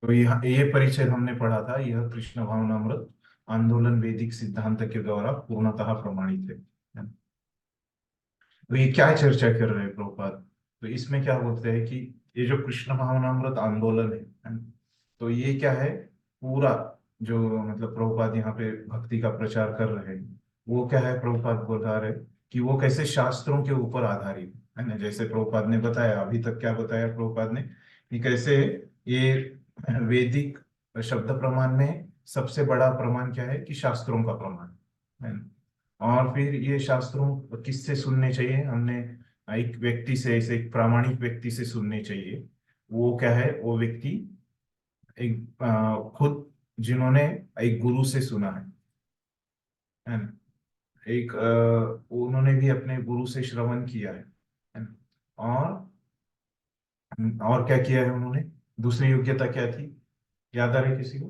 तो यहाँ ये परिच्छेद हमने पढ़ा था, यह कृष्ण भावनामृत आंदोलन वैदिक सिद्धांत के द्वारा पूर्णतः प्रमाणित है। तो ये क्या चर्चा कर रहे हैं प्रभुपाद? तो इसमें क्या बोलते हैं कि ये जो कृष्ण भावनामृत आंदोलन है, तो ये क्या है? पूरा जो मतलब प्रभुपाद यहाँ पे भक्ति का प्रचार कर रहे हैं, वो क्या है? प्रभुपाद बता रहे कि वो कैसे शास्त्रों के ऊपर आधारित है ना। जैसे प्रभुपाद ने बताया, अभी तक क्या बताया प्रभुपाद ने, कि कैसे ये वैदिक शब्द प्रमाण में सबसे बड़ा प्रमाण क्या है? कि शास्त्रों का प्रमाण है ना। और फिर ये शास्त्रों किससे सुनने चाहिए? हमने एक व्यक्ति से, ऐसे एक प्रामाणिक व्यक्ति से सुनने चाहिए। वो क्या है? वो व्यक्ति एक खुद जिन्होंने एक गुरु से सुना है ना। एक उन्होंने भी अपने गुरु से श्रवण किया है ना। और क्या किया है उन्होंने? दूसरी योग्यता क्या थी? याद आ रही है किसी को?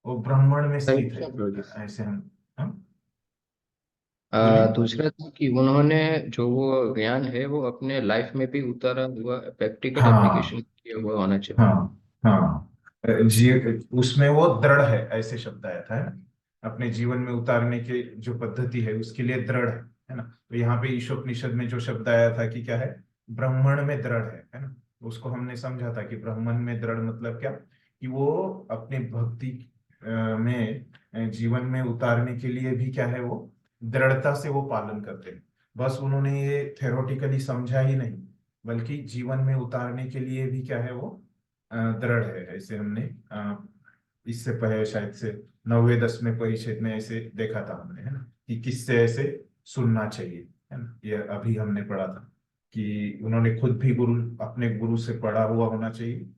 वो ब्राह्मण में स्थित है, परीक्षा प्रोजेक्ट। ऐसे हम बोलिए। दूसरा था कि उन्होंने जो वो ज्ञान है वो अपने लाइफ में भी उतारा हुआ, प्रैक्टिकल हाँ एप्लीकेशन किया हुआ होना चाहिए। हाँ हाँ। जी, उसमें वो दृढ़ है, ऐसे शब्द आया था है ना। अपने जीवन में उतारने के जो पद्धति है उसके लिए दृढ़ है ना। तो यहाँ पे ईशोपनिषद में जो शब्द आया था कि क्या है? ब्राह्मण में दृढ़ है ना। उसको हमने समझा था कि ब्राह्मण में दृढ़ मतलब क्या? कि वो अपने भक्ति में जीवन में उतारने के लिए भी क्या है? वो दृढ़ता से वो पालन करते हैं। बस उन्होंने ये थेरोटिकली समझा ही नहीं, बल्कि जीवन में उतारने के लिए भी क्या है? वो दृढ़ है। ऐसे हमने इससे पहले शायद से 9वें 10वें परिच्छेद में ऐसे देखा था हमने, है ना, कि किससे ऐसे सुनना चाहिए, है ना। ये अभी हमने पढ़ा था कि उन्होंने खुद भी गुरु, अपने गुरु से पढ़ा हुआ होना चाहिए।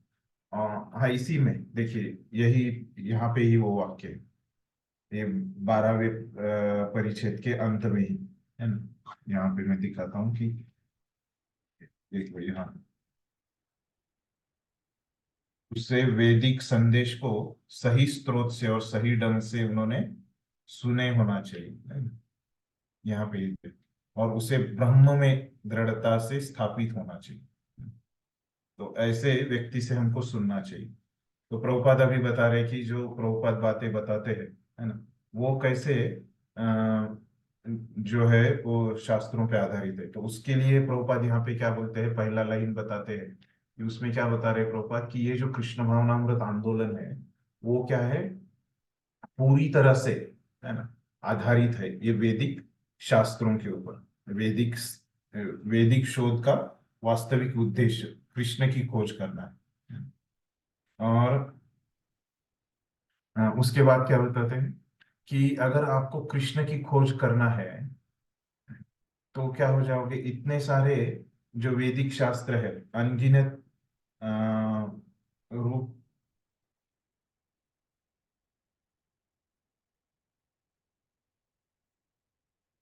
हाँ, इसी में देखिए, यही यहाँ पे ही वो वाक्य है, ये 12वें परिच्छेद के अंत में ही, है ना। यहाँ पे मैं दिखाता हूँ कि देखो यहाँ, उससे वैदिक संदेश को सही स्रोत से और सही ढंग से उन्होंने सुने होना चाहिए, है ना? यहाँ पे, और उसे ब्रह्म में दृढ़ता से स्थापित होना चाहिए। तो ऐसे व्यक्ति से हमको सुनना चाहिए। तो प्रभुपाद अभी बता रहे कि जो प्रभुपाद बातें बताते हैं, है ना, वो कैसे अ, जो है वो शास्त्रों पे आधारित है। तो उसके लिए प्रभुपाद यहाँ पे क्या बोलते हैं, पहला लाइन बताते हैं कि उसमें क्या बता रहे हैं प्रभुपाद, कि ये जो कृष्ण भावनामृत आंदोलन है, वो क्या है? पूरी तरह से, है ना, आधारित है ये वैदिक शास्त्रों के ऊपर। वैदिक वैदिक शोध का वास्तविक उद्देश्य कृष्ण की खोज करना है। और उसके बाद क्या बताते हैं कि अगर आपको कृष्ण की खोज करना है, तो क्या हो जाओगे? इतने सारे जो वैदिक शास्त्र है, अनगिनत अ, रूप।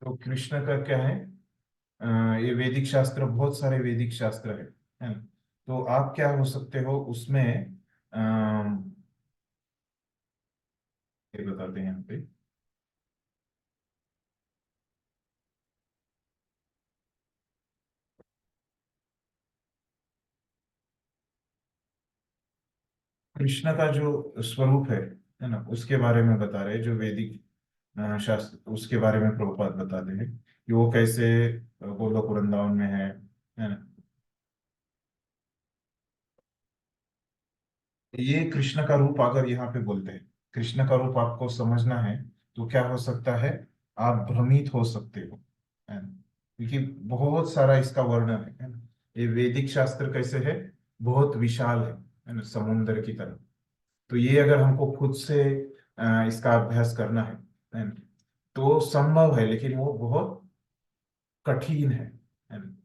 तो कृष्ण का क्या है? ये वैदिक शास्त्र, बहुत सारे वैदिक शास्त्र है ना। तो आप क्या हो सकते हो उसमें? ये बताते हैं यहाँ पे, कृष्ण का जो स्वरूप है ना, उसके बारे में बता रहे हैं जो वैदिक शास्त्र, उसके बारे में प्रभुपाद बताते हैं कि वो कैसे गोलोक वृंदावन में है ना। ये कृष्ण का रूप अगर यहाँ पे बोलते हैं, कृष्ण का रूप आपको समझना है, तो क्या हो सकता है? आप भ्रमित हो सकते हो, है ना। क्योंकि बहुत सारा इसका वर्णन है ना। ये वैदिक शास्त्र कैसे है? बहुत विशाल है ना, समुद्र की तरह। तो ये अगर हमको खुद से इसका अभ्यास करना है ना, तो संभव है, लेकिन वो बहुत कठिन है ना।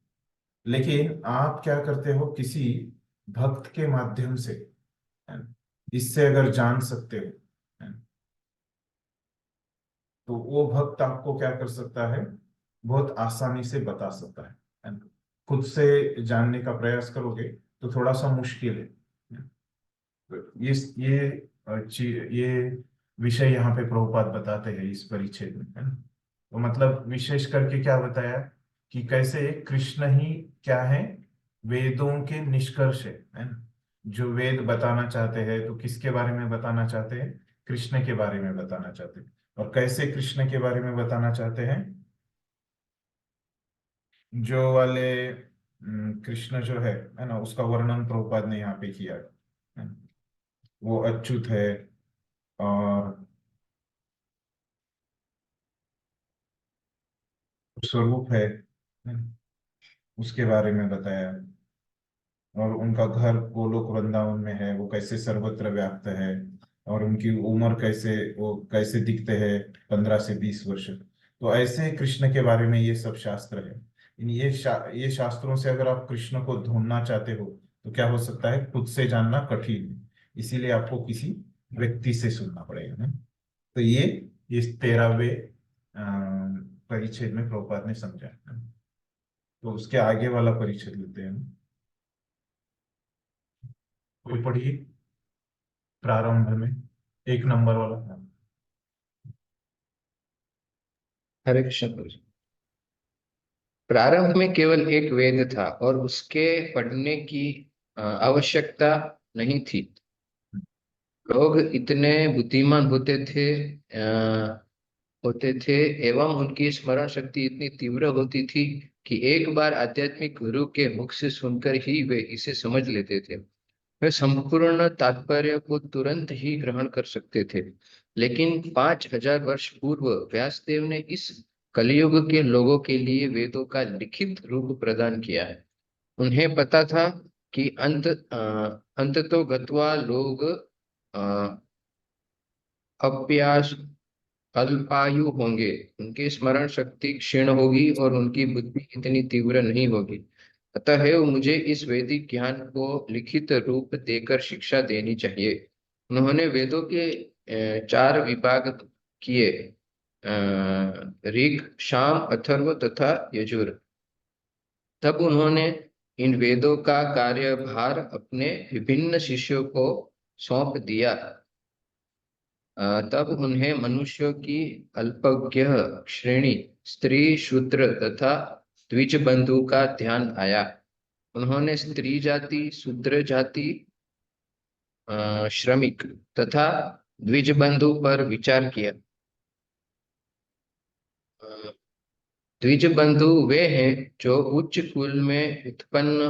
लेकिन आप क्या करते हो? किसी भक्त के माध्यम से, है ना, इससे अगर जान सकते हो, है ना, तो वो भक्त आपको क्या कर सकता है? बहुत आसानी से बता सकता है ना। खुद से जानने का प्रयास करोगे तो थोड़ा सा मुश्किल है। तो ये विषय यहाँ पे प्रभुपाद बताते हैं इस परिच्छेद में, है ना। तो मतलब विशेष करके क्या बताया कि कैसे कृष्ण ही क्या है? वेदों के निष्कर्ष है ना। जो वेद बताना चाहते हैं तो किसके बारे में बताना चाहते हैं? कृष्ण के बारे में बताना चाहते हैं। और कैसे कृष्ण के बारे में बताना चाहते हैं? जो वाले कृष्ण जो है ना, उसका वर्णन प्रभुपाद ने यहाँ पे किया है ना। वो अच्युत है और स्वरूप है ना? उसके बारे में बताया। और उनका घर गोलोक वृंदावन में है, वो कैसे सर्वत्र व्याप्त है। और उनकी उम्र कैसे, वो कैसे दिखते हैं 15 से 20 वर्ष। तो ऐसे कृष्ण के बारे में ये सब शास्त्र है। ये शास्त्रों से अगर आप कृष्ण को ढूंढना चाहते हो तो क्या हो सकता है, खुद से जानना कठिन है। इसीलिए आपको किसी व्यक्ति से सुनना पड़ेगा ना। तो ये इस 13वें परिच्छेद में प्रभुपाद ने समझा। तो उसके आगे वाला परिच्छेद लेते हैं। कोई पढ़िए प्रारंभ में 1 नंबर वाला। हरे कृष्ण प्रभु जी। प्रारंभ में केवल एक वेद था और उसके पढ़ने की आवश्यकता नहीं थी। लोग इतने बुद्धिमान होते थे एवं उनकी स्मरण शक्ति इतनी तीव्र होती थी कि एक बार आध्यात्मिक गुरु के मुख से सुनकर ही वे इसे समझ लेते थे। वे संपूर्ण तात्पर्य को तुरंत ही ग्रहण कर सकते थे। लेकिन 5,000 वर्ष पूर्व व्यासदेव ने इस कलयुग के लोगों के लिए वेदों का लिखित रूप प्रदान किया है। उन्हें पता था कि अंत तो गत्वा लोग अ, अप्यास अल्पायु होंगे। उनकी स्मरण शक्ति क्षीण होगी और उनकी बुद्धि इतनी तीव्र नहीं होगी। अतः मुझे इस वैदिक ज्ञान को लिखित रूप देकर शिक्षा देनी चाहिए। उन्होंने वेदों के 4 विभाग किए, ऋग, साम, अथर्व तथा यजुर। तब उन्होंने इन वेदों का कार्यभार अपने विभिन्न शिष्यों को सौंप दिया। तब उन्हें मनुष्यों की अल्पज्ञ श्रेणी, स्त्री, शूद्र तथा द्विज बंधु का ध्यान आया। उन्होंने स्त्री जाति, शूद्र जाति, श्रमिक तथा द्विज बंधु पर विचार किया। अ, द्विज बंधु वे हैं जो उच्च कुल में उत्पन्न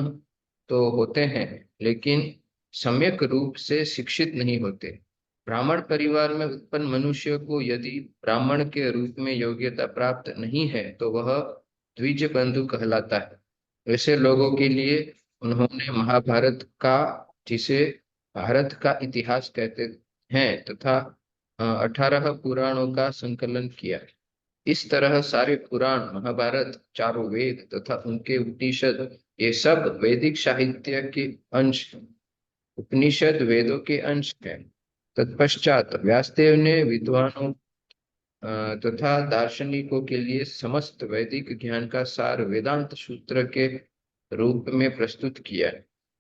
तो होते हैं लेकिन सम्यक रूप से शिक्षित नहीं होते। ब्राह्मण परिवार में उत्पन्न मनुष्य को यदि ब्राह्मण के रूप में योग्यता प्राप्त नहीं है तो वह द्विज बंधु कहलाता है। वैसे लोगों के लिए उन्होंने महाभारत का, जिसे भारत का इतिहास कहते हैं, तथा 18 पुराणों का संकलन किया। इस तरह सारे पुराण, महाभारत, चारों वेद तथा उनके उपनिषद, ये सब वैदिक साहित्य के अंश, उपनिषद वेदों के अंश हैं। तत्पश्चात व्यासदेव ने विद्वानों तथा दार्शनिकों के लिए समस्त वैदिक ज्ञान का सार वेदांत सूत्र के रूप में प्रस्तुत किया।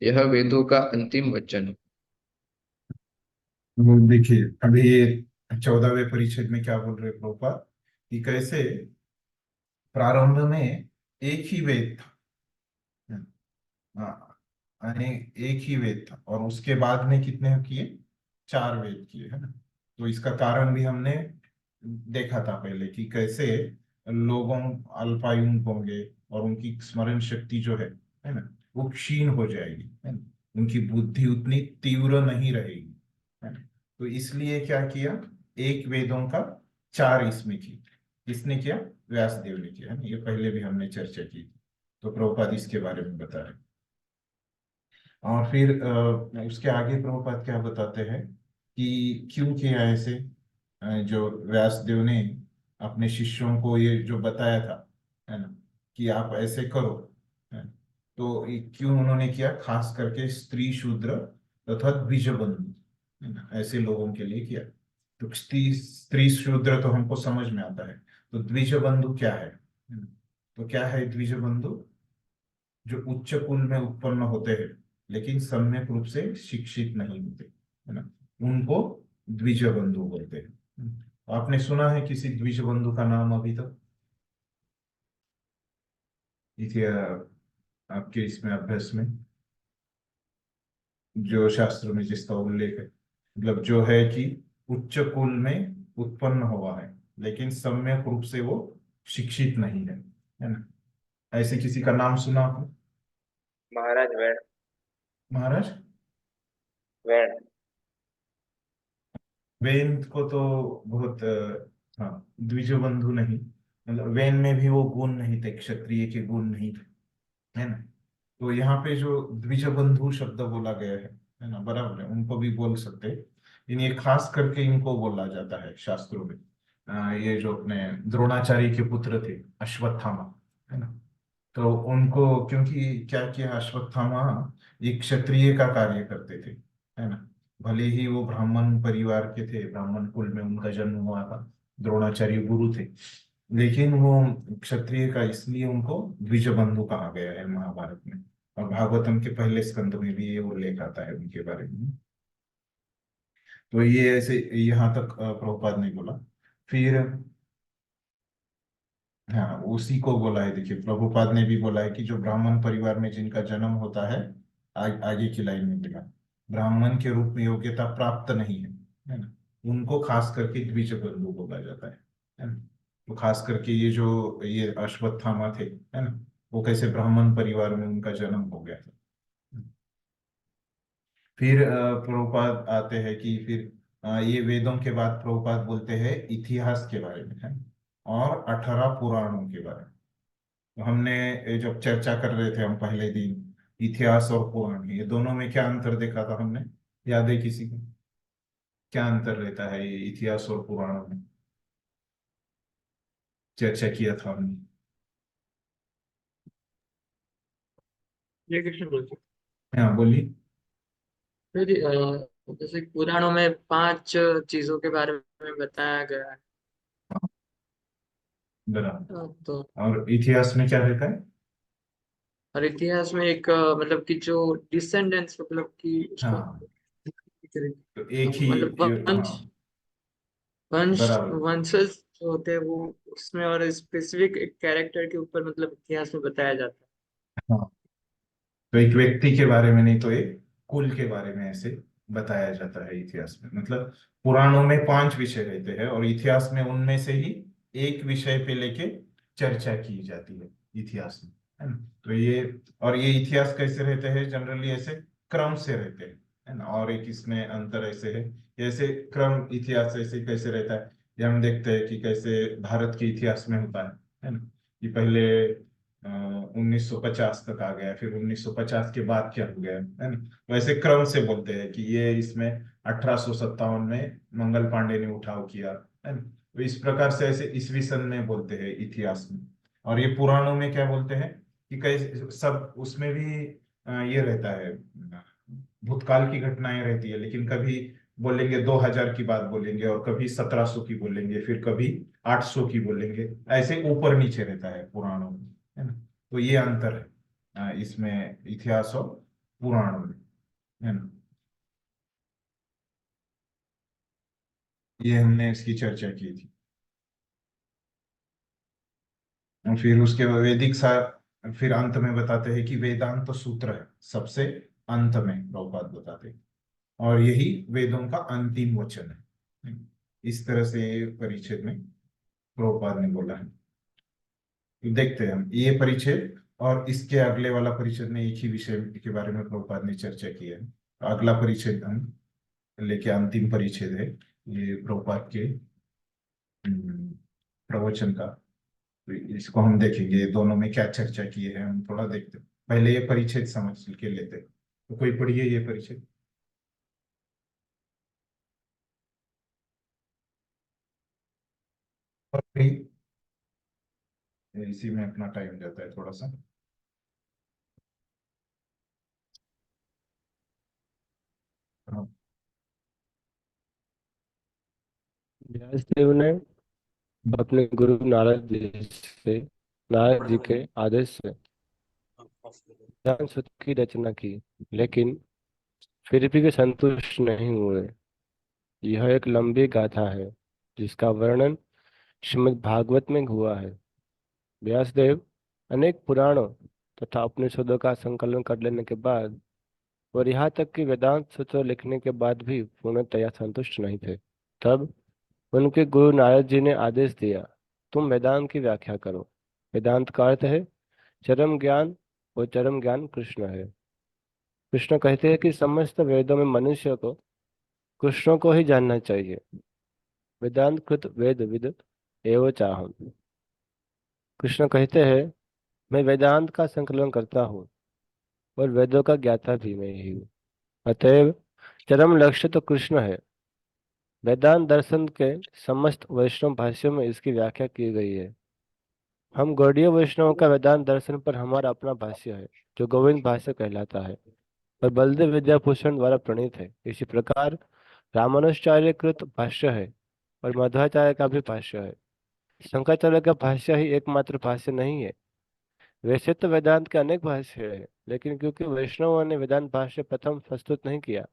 यह वेदों का अंतिम वचन है। वो देखिए, अभी ये 14वें परिच्छेद में क्या बोल रहे प्रभुपाद, कि कैसे प्रारंभ में एक ही वेद था। हाँ, यानी एक ही वेद था और उसके बाद में कितने किए? 4 वेद किए, है ना। तो इसका कारण भी हमने देखा था पहले, कि कैसे लोगों अल्पायु होंगे और उनकी स्मरण शक्ति जो है ना, वो क्षीण हो जाएगी, है ना। उनकी बुद्धि उतनी तीव्र नहीं रहेगी, है ना। तो इसलिए क्या किया, एक वेदों का 4 इसमें की। किसने किया? व्यासदेव ने किया, है ना। ये पहले भी हमने चर्चा की थी। तो प्रभुपाद इसके बारे में बता रहे हैं। और फिर उसके आगे प्रभुपाद क्या बताते हैं कि क्यों किया ऐसे। जो व्यासदेव ने अपने शिष्यों को ये जो बताया था, है ना, कि आप ऐसे करो, है। तो ये क्यों उन्होंने किया, खास करके स्त्री, शूद्र तथा द्विज बंधु, है ना, ऐसे लोगों के लिए किया। तो स्त्री स्त्री शूद्र तो हमको समझ में आता है। तो द्विज बंधु क्या है ना? तो क्या है द्विज बंधु? जो उच्च कुल में उत्पन्न होते हैं लेकिन सम्यक रूप से शिक्षित नहीं होते, है ना, उनको द्विज बंधु बोलते हैं। आपने सुना है किसी द्विज बंधु का नाम अभी तक? इतिहास आपके इसमें अभ्यास में जो शास्त्र में जिसका उल्लेख है, मतलब जो है कि उच्च कुल में उत्पन्न हुआ है लेकिन सम्यक रूप से वो शिक्षित नहीं है ना? ऐसे किसी का नाम सुना आपने? महाराज वैण। महाराज वैण। वेन को तो बहुत हाँ, द्विजबंधु नहीं, मतलब वेन में भी वो गुण नहीं थे, क्षत्रिय के गुण नहीं थे, है ना? तो यहाँ पे जो द्विजबंधु शब्द बोला गया है ना, बराबर है, उनको भी बोल सकते हैं, लेकिन ये खास करके इनको बोला जाता है शास्त्रों में। ये जो अपने द्रोणाचार्य के पुत्र थे, अश्वत्थामा, है ना? तो उनको, क्योंकि क्या किया अश्वत्थामा, एक क्षत्रिय का कार्य करते थे, है ना? भले ही वो ब्राह्मण परिवार के थे, ब्राह्मण कुल में उनका जन्म हुआ था, द्रोणाचार्य गुरु थे, लेकिन वो क्षत्रिय का, इसलिए उनको द्विजबंधु कहा गया है महाभारत में। और भागवतम के पहले स्कंद में भी ये उल्लेख आता है उनके बारे में। तो ये ऐसे यहाँ तक प्रभुपाद ने बोला। फिर हाँ, उसी को बोला है, देखिए प्रभुपाद ने भी बोला है कि जो ब्राह्मण परिवार में जिनका जन्म होता है, आगे की लाइन में बोला, ब्राह्मण के रूप में योग्यता प्राप्त नहीं है ना, उनको खास करके द्विजबंधु बोला जाता है ना? तो खास करके ये जो ये अश्वत्थामा थे, है ना, वो कैसे ब्राह्मण परिवार में उनका जन्म हो गया था। फिर प्रभुपाद आते हैं कि फिर ये वेदों के बाद प्रभुपाद बोलते हैं इतिहास के बारे में, है, और 18 पुराणों के बारे में। तो हमने जब चर्चा कर रहे थे हम पहले दिन, इतिहास और पुराण, ये दोनों में क्या अंतर देखा था हमने, याद है किसी को? क्या अंतर रहता है ये इतिहास और पुराणों में? चर्चा किया था हमने। ये कृष्ण बोलते हाँ बोलिए। फिर जैसे पुराणों में 5 चीजों के बारे में बताया गया है। बराबर। तो और इतिहास में क्या रहता है? और इतिहास में एक मतलब कि जो डिसेंडेंट्स, मतलब कि उसको हाँ, तो एक ही मतलब हाँ, बराबर। वंशज जो होते हैं वो उसमें, और स्पेसिफिक एक कैरेक्टर के ऊपर मतलब इतिहास में बताया जाता हाँ, तो एक व्यक्ति के बारे में नहीं, तो एक कुल के बारे में ऐसे बताया जाता है इतिहास में। मतलब पुराणों में 5 विषय रहते हैं और इतिहास में उनमें से ही एक विषय पे लेके चर्चा की जाती है इतिहास में, है ना? तो ये, और ये इतिहास कैसे रहते हैं, जनरली ऐसे क्रम से रहते हैं, है ना? और एक इसमें अंतर ऐसे है, जैसे क्रम इतिहास ऐसे कैसे रहता है, ये हम देखते हैं कि कैसे भारत के इतिहास में होता है ना? कि पहले 1950 तक आ गया, फिर 1950 के बाद क्या हो गया, है ना? वैसे क्रम से बोलते हैं कि ये इसमें 1857 में मंगल पांडे ने उठाव किया, है ना? तो इस प्रकार से ऐसे ईसवी सन में बोलते हैं इतिहास में। और ये पुराणों में क्या बोलते हैं कि कैसे सब उसमें भी ये रहता है, भूतकाल की घटनाएं रहती है, लेकिन कभी बोलेंगे 2000 की बात बोलेंगे, और कभी 1700 की बोलेंगे, फिर कभी 800 की बोलेंगे, ऐसे ऊपर नीचे रहता है पुराणों में, है ना? तो ये अंतर है इसमें इतिहास और पुराणों में, है ना? ये हमने इसकी चर्चा की थी। और फिर उसके बाद वैदिक सार, फिर अंत में बताते हैं कि वेदांत तो सूत्र है सबसे अंत में, प्रभुपाद बताते हैं, और यही वेदों का अंतिम वचन है। इस तरह से परिच्छेद में प्रभुपाद ने बोला है। तो देखते हैं हम ये परिच्छेद और इसके अगले वाला परिच्छेद में एक ही विषय के बारे में प्रभुपाद ने चर्चा की है। तो अगला परिच्छेद हम लेके, अंतिम परिच्छेद है ये प्रभुपाद के प्रवचन का। तो इसको हम देखेंगे, ये दोनों में क्या चर्चा की है हम थोड़ा देखते हैं। पहले ये परिच्छेद समझ के लेते हैं। तो कोई पढ़िए ये परिच्छेद। और भी इसी में अपना टाइम जाता है थोड़ा सा। हाँ। व्यासदेव ने अपने गुरु नारद जी से, नारद जी के आदेश से ज्ञान सूत्र की रचना की, लेकिन फिर भी वे संतुष्ट नहीं हुए। यह एक लंबी गाथा है जिसका वर्णन श्रीमद् भागवत में हुआ है। व्यासदेव अनेक पुराणों तथा उपनिषदों का संकलन कर लेने के बाद और यहाँ तक कि वेदांत सूत्र लिखने के बाद भी पूर्णतया संतुष्ट नहीं थे। तब उनके गुरु नारद जी ने आदेश दिया, तुम वेदांत की व्याख्या करो। वेदांत का अर्थ है चरम ज्ञान, और चरम ज्ञान कृष्ण है। कृष्ण कहते हैं कि समस्त वेदों में मनुष्य को कृष्ण को ही जानना चाहिए। वेदांत कृत वेद विद एव चाहम। कृष्ण कहते हैं, मैं वेदांत का संकलन करता हूँ और वेदों का ज्ञाता भी मैं ही हूँ। अतएव चरम लक्ष्य तो कृष्ण है। वेदांत दर्शन के समस्त वैष्णव भाष्यों में इसकी व्याख्या की गई है। हम गौड़ीय वैष्णवों का वेदांत दर्शन पर हमारा अपना भाष्य है, जो गोविंद भाष्य कहलाता है और बलदेव विद्याभूषण द्वारा प्रणीत है। इसी प्रकार रामानुजाचार्य कृत भाष्य है और मध्वाचार्य का भी भाष्य है। शंकराचार्य का भाष्य ही एकमात्र भाष्य नहीं है। वैसे तो वेदांत के अनेक भाष्य है, लेकिन क्योंकि वैष्णवों ने वेदांत भाष्य प्रथम प्रस्तुत नहीं किया,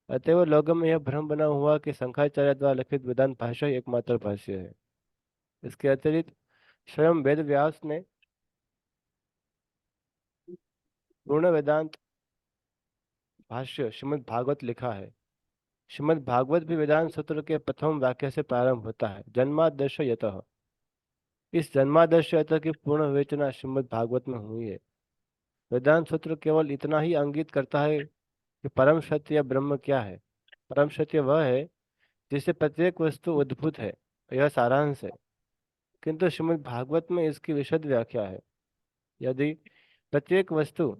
अतएव लोगों में यह भ्रम बना हुआ कि शंकराचार्य द्वारा लिखित वेदांत भाष्य ही एकमात्र भाष्य है। इसके अतिरिक्त स्वयं वेद व्यास ने पूर्ण वेदांत भाष्य श्रीमद् भागवत लिखा है। श्रीमद् भागवत भी वेदांत सूत्र के प्रथम वाक्य से प्रारंभ होता है, जन्माद्यस्य यतः। इस जन्माद्यस्य यतः की पूर्ण विवेचना श्रीमद् भागवत में हुई है। वेदांत सूत्र केवल इतना ही इंगित करता है कि परम सत्य या ब्रह्म क्या है। परम सत्य वह है जिससे प्रत्येक वस्तु उद्भूत है, यह सारांश है। किंतु श्रीमद् भागवत में इसकी विशद व्याख्या है। यदि प्रत्येक वस्तु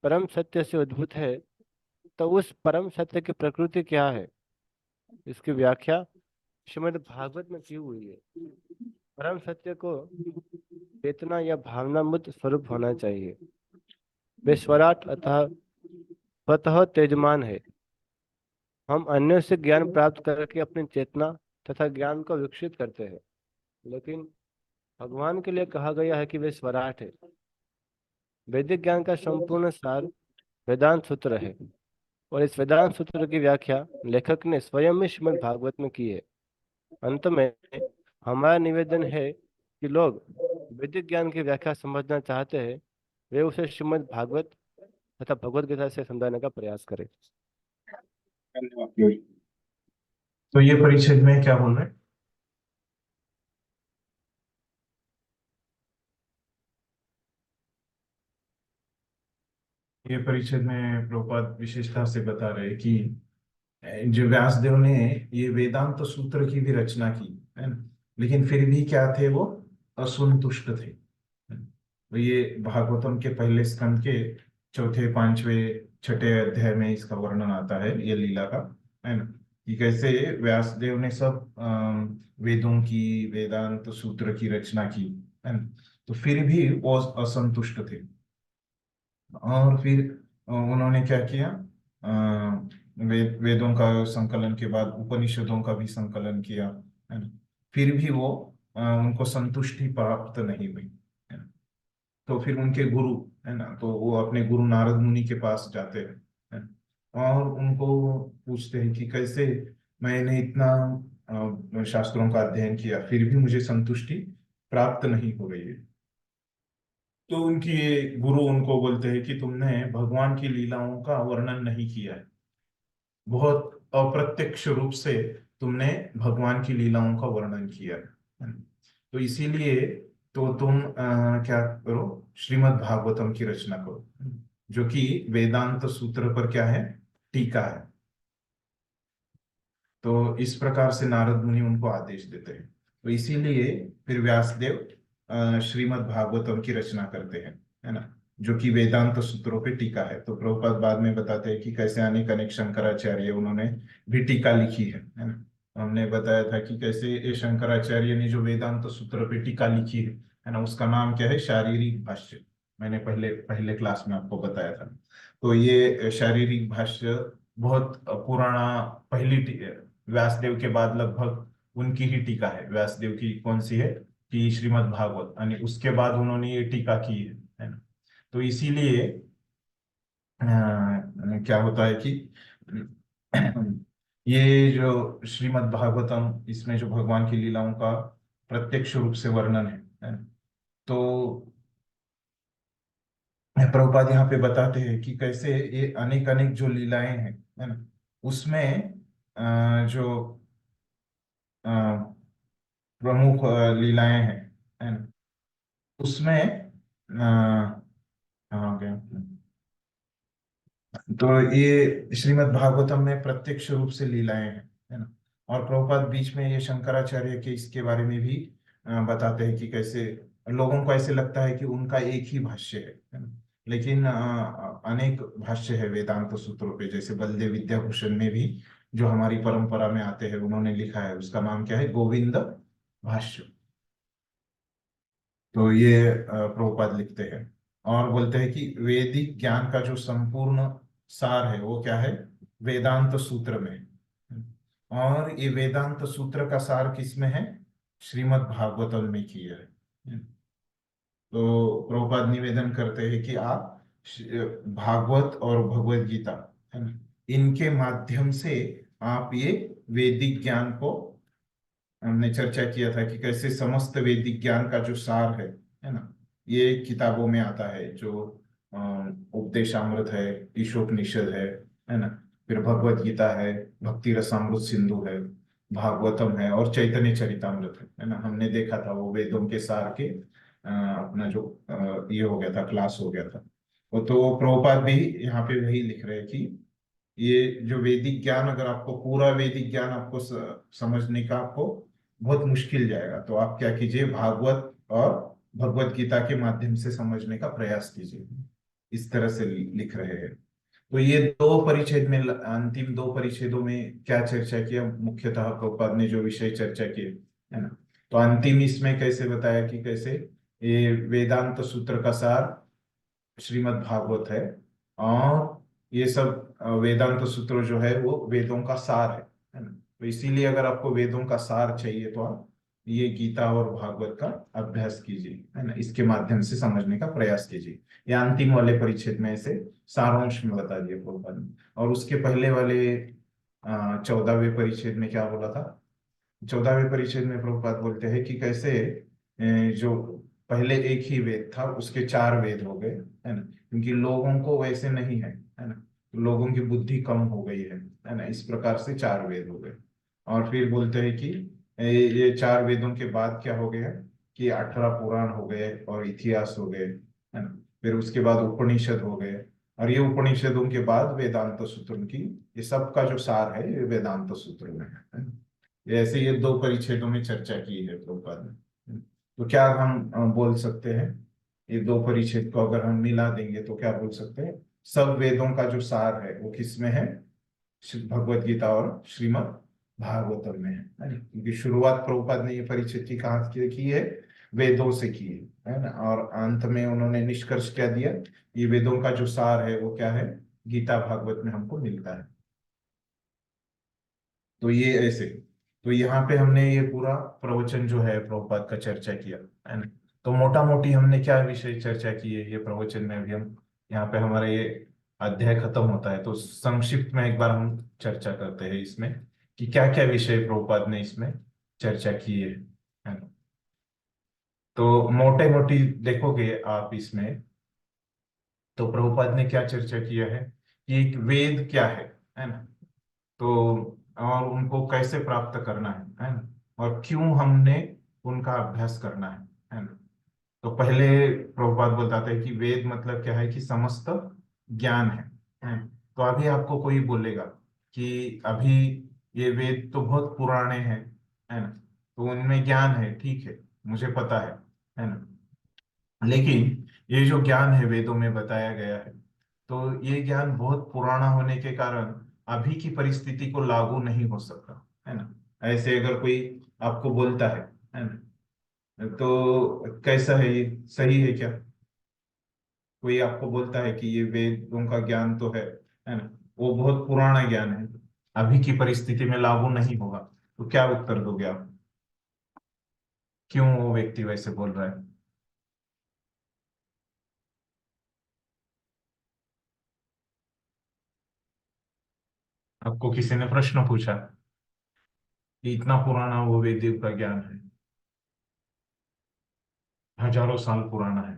परम सत्य से उद्भूत है, तो उस परम सत्य की प्रकृति क्या है, इसकी व्याख्या श्रीमद् भागवत में की हुई है। परम सत्य को चेतना या भावनामुक्त स्वरूप होना चाहिए। वे स्वराट अतः स्वतः तेजमान है। हम अन्यों से ज्ञान प्राप्त करके अपनी चेतना तथा ज्ञान को विकसित करते हैं, लेकिन भगवान के लिए कहा गया है कि वे स्वराट है। वैदिक ज्ञान का संपूर्ण सार वेदांत सूत्र है और इस वेदांत सूत्र की व्याख्या लेखक ने स्वयं ही श्रीमद् भागवत में की है। अंत में हमारा निवेदन है कि लोग वैदिक ज्ञान की व्याख्या समझना चाहते हैं, वे उसे श्रीमद् भागवत तथा भगवत गीता से समझाने का प्रयास करें। धन्यवाद। तो ये परिच्छेद में क्या बोल रहे हैं? ये परिच्छेद में प्रभुपाद विशेषता से बता रहे हैं कि जो व्यासदेव ने ये वेदांत सूत्र की भी रचना की है ना, लेकिन फिर भी क्या थे, वो असंतुष्ट थे। तो ये भागवतम के पहले स्कंद के चौथे, पांचवें, छठे अध्याय में इसका वर्णन आता है, ये लीला का, है ना, कि कैसे व्यासदेव ने सब वेदों की, वेदांत सूत्र की रचना की, है ना, तो फिर भी वो असंतुष्ट थे। और फिर उन्होंने क्या किया, वेदों का संकलन के बाद उपनिषदों का भी संकलन किया, है ना, फिर भी वो उनको संतुष्टि प्राप्त नहीं हुई, है ना। तो फिर उनके गुरु, है ना, तो वो अपने गुरु नारद मुनि के पास जाते हैं, है ना, और उनको पूछते हैं कि कैसे मैंने इतना शास्त्रों का अध्ययन किया, फिर भी मुझे संतुष्टि प्राप्त नहीं हो रही है। तो उनकी गुरु उनको बोलते हैं कि तुमने भगवान की लीलाओं का वर्णन नहीं किया है, बहुत अप्रत्यक्ष रूप से तुमने भगवान की लीलाओं का वर्णन किया है। तो इसीलिए तो तुम क्या करो, श्रीमद् भागवतम की रचना करो, जो कि वेदांत सूत्र पर क्या है, टीका है। तो इस प्रकार से नारद मुनि उनको आदेश देते हैं। तो इसीलिए फिर व्यासदेव श्रीमद् भागवतम की रचना करते हैं, है ना, जो कि वेदांत सूत्रों पे टीका है। तो प्रभुपाद बाद में बताते हैं कि कैसे अनेक अनेक शंकराचार्य उन्होंने भी टीका लिखी है ना। हमने बताया था कि कैसे ये शंकराचार्य ने जो वेदांत सूत्र पे टीका लिखी है ना, उसका नाम क्या है, शारीरिक भाष्य। मैंने पहले पहले क्लास में आपको बताया था। तो ये शारीरिक भाष्य बहुत पुराना, पहली व्यासदेव के बाद लगभग उनकी ही टीका है। व्यासदेव की कौन सी है, कि श्रीमद् भागवत, यानी उसके बाद उन्होंने ये टीका की है ना। तो इसीलिए क्या होता है कि ये जो श्रीमद् भागवतम, इसमें जो भगवान की लीलाओं का प्रत्यक्ष रूप से वर्णन है ना, तो प्रभुपाद यहाँ पे बताते हैं कि कैसे ये अनेक अनेक जो लीलाएं हैं, है ना, उसमें जो अ, प्रमुख लीलाएं हैं, है ना, उसमें कहाँ हो गया? तो ये श्रीमद् भागवतम में प्रत्यक्ष रूप से लीलाएं हैं, है ना। और प्रभुपाद बीच में ये शंकराचार्य के इसके बारे में भी बताते हैं कि कैसे लोगों को ऐसे लगता है कि उनका एक ही भाष्य है ना। लेकिन अनेक भाष्य है वेदांत सूत्रों पे, जैसे बलदेव विद्याभूषण में भी जो हमारी परंपरा में आते हैं, उन्होंने लिखा है, उसका नाम क्या है? गोविंद भाष्य। तो ये प्रभुपाद लिखते हैं और बोलते हैं कि वैदिक ज्ञान का जो संपूर्ण सार है वो क्या है? वेदांत सूत्र में। और ये वेदांत सूत्र का सार किसमें है? श्रीमद् भागवतम में किया है। तो प्रभुपाद निवेदन करते हैं कि आप भागवत और भगवत गीता, है ना, इनके माध्यम से आप ये वैदिक ज्ञान को, हमने चर्चा किया था कि कैसे समस्त वैदिक ज्ञान का जो सार है ना, ये किताबों में आता है, जो उपदेशामृत है, ईशोपनिषद है ना, फिर भगवत गीता है, भक्ति रसामृत सिंधु है, भागवतम है और चैतन्य चरितामृत है ना। हमने देखा था वो वेदों के सार के अपना जो ये हो गया था, क्लास हो गया था वो। तो प्रभुपाद भी यहाँ पे वही लिख रहे हैं कि ये जो वैदिक ज्ञान, अगर आपको पूरा वैदिक ज्ञान आपको समझने का आपको बहुत मुश्किल जाएगा, तो आप क्या कीजिए, भागवत और भगवत गीता के माध्यम से समझने का प्रयास कीजिए। इस तरह से लिख रहे हैं। तो ये दो परिच्छेद में, अंतिम दो परिच्छेदों में क्या चर्चा किया? मुख्यतः प्रभुपाद ने जो विषय चर्चा किए, है ना, तो अंतिम इसमें कैसे बताया कि कैसे ये वेदांत सूत्र का सार श्रीमद् भागवत है, और ये सब वेदांत सूत्र जो है वो वेदों का सार है ना। तो इसीलिए अगर आपको वेदों का सार चाहिए तो आप ये गीता और भागवत का अभ्यास कीजिए, है ना, इसके माध्यम से समझने का प्रयास कीजिए। ये अंतिम वाले परिच्छेद में ऐसे सारांश में बता दिया प्रभुपाद ने। और उसके पहले वाले 14वें परिच्छेद में क्या बोला था? 14वें परिच्छेद में प्रभुपाद बोलते हैं कि कैसे जो पहले एक ही वेद था उसके चार वेद हो गए, है ना, क्योंकि लोगों को वैसे नहीं है ना, तो लोगों की बुद्धि कम हो गई है ना, इस प्रकार से चार वेद हो गए। और फिर बोलते हैं कि ये चार वेदों के बाद क्या हो गया कि 18 पुराण हो गए और इतिहास हो गए, है ना। फिर उसके बाद उपनिषद हो गए, और ये उपनिषदों के बाद वेदांत सूत्र की, ये सब का जो सार है ये वेदांत सूत्र में है ना। ऐसे ये दो परिच्छेदों में चर्चा की है प्रभुपाद ने। तो क्या हम बोल सकते हैं, ये दो परिच्छेद को अगर हम मिला देंगे तो क्या बोल सकते हैं? सब वेदों का जो सार है वो किसमें है? भगवत गीता और श्रीमद् भागवतम में है ना? क्योंकि शुरुआत प्रभुपाद ने ये परिच्छेद की कहाँ से की है? वेदों से की है ना। और अंत में उन्होंने निष्कर्ष क्या दिया? ये वेदों का जो सार है वो क्या है? गीता भागवत में हमको मिलता है। तो ये ऐसे, तो यहाँ पे हमने ये पूरा प्रवचन जो है प्रभुपाद का चर्चा किया, है ना। तो मोटा मोटी हमने क्या विषय चर्चा की है ये प्रवचन में? अभी हम यहाँ पे हमारा ये अध्याय खत्म होता है, तो संक्षिप्त में एक बार हम चर्चा करते हैं इसमें कि क्या क्या विषय प्रभुपाद ने इसमें चर्चा की है ना। तो मोटे मोटी देखोगे आप इसमें, तो प्रभुपाद ने क्या चर्चा किया है कि एक वेद क्या है ना, तो और उनको कैसे प्राप्त करना है ना, और क्यों हमने उनका अभ्यास करना है ना। तो पहले प्रभुपाद बताते हैं कि वेद मतलब क्या है कि समस्त ज्ञान है ना? तो अभी आपको कोई बोलेगा कि अभी ये वेद तो बहुत पुराने हैं, है ना, तो उनमें ज्ञान है, ठीक है, मुझे पता है ना, लेकिन ये जो ज्ञान है वेदों में बताया गया है, तो ये ज्ञान बहुत पुराना होने के कारण अभी की परिस्थिति को लागू नहीं हो सकता, है ना। ऐसे अगर कोई आपको बोलता है ना, तो कैसा है ये? सही है क्या? कोई आपको बोलता है कि ये वेदों का ज्ञान तो है ना, वो बहुत पुराना ज्ञान है, अभी की परिस्थिति में लागू नहीं होगा, तो क्या उत्तर दोगे आप? क्यों वो व्यक्ति वैसे बोल रहा है? आपको किसी ने प्रश्न पूछा कि इतना पुराना वो वेदियों का ज्ञान है, हजारों साल पुराना है,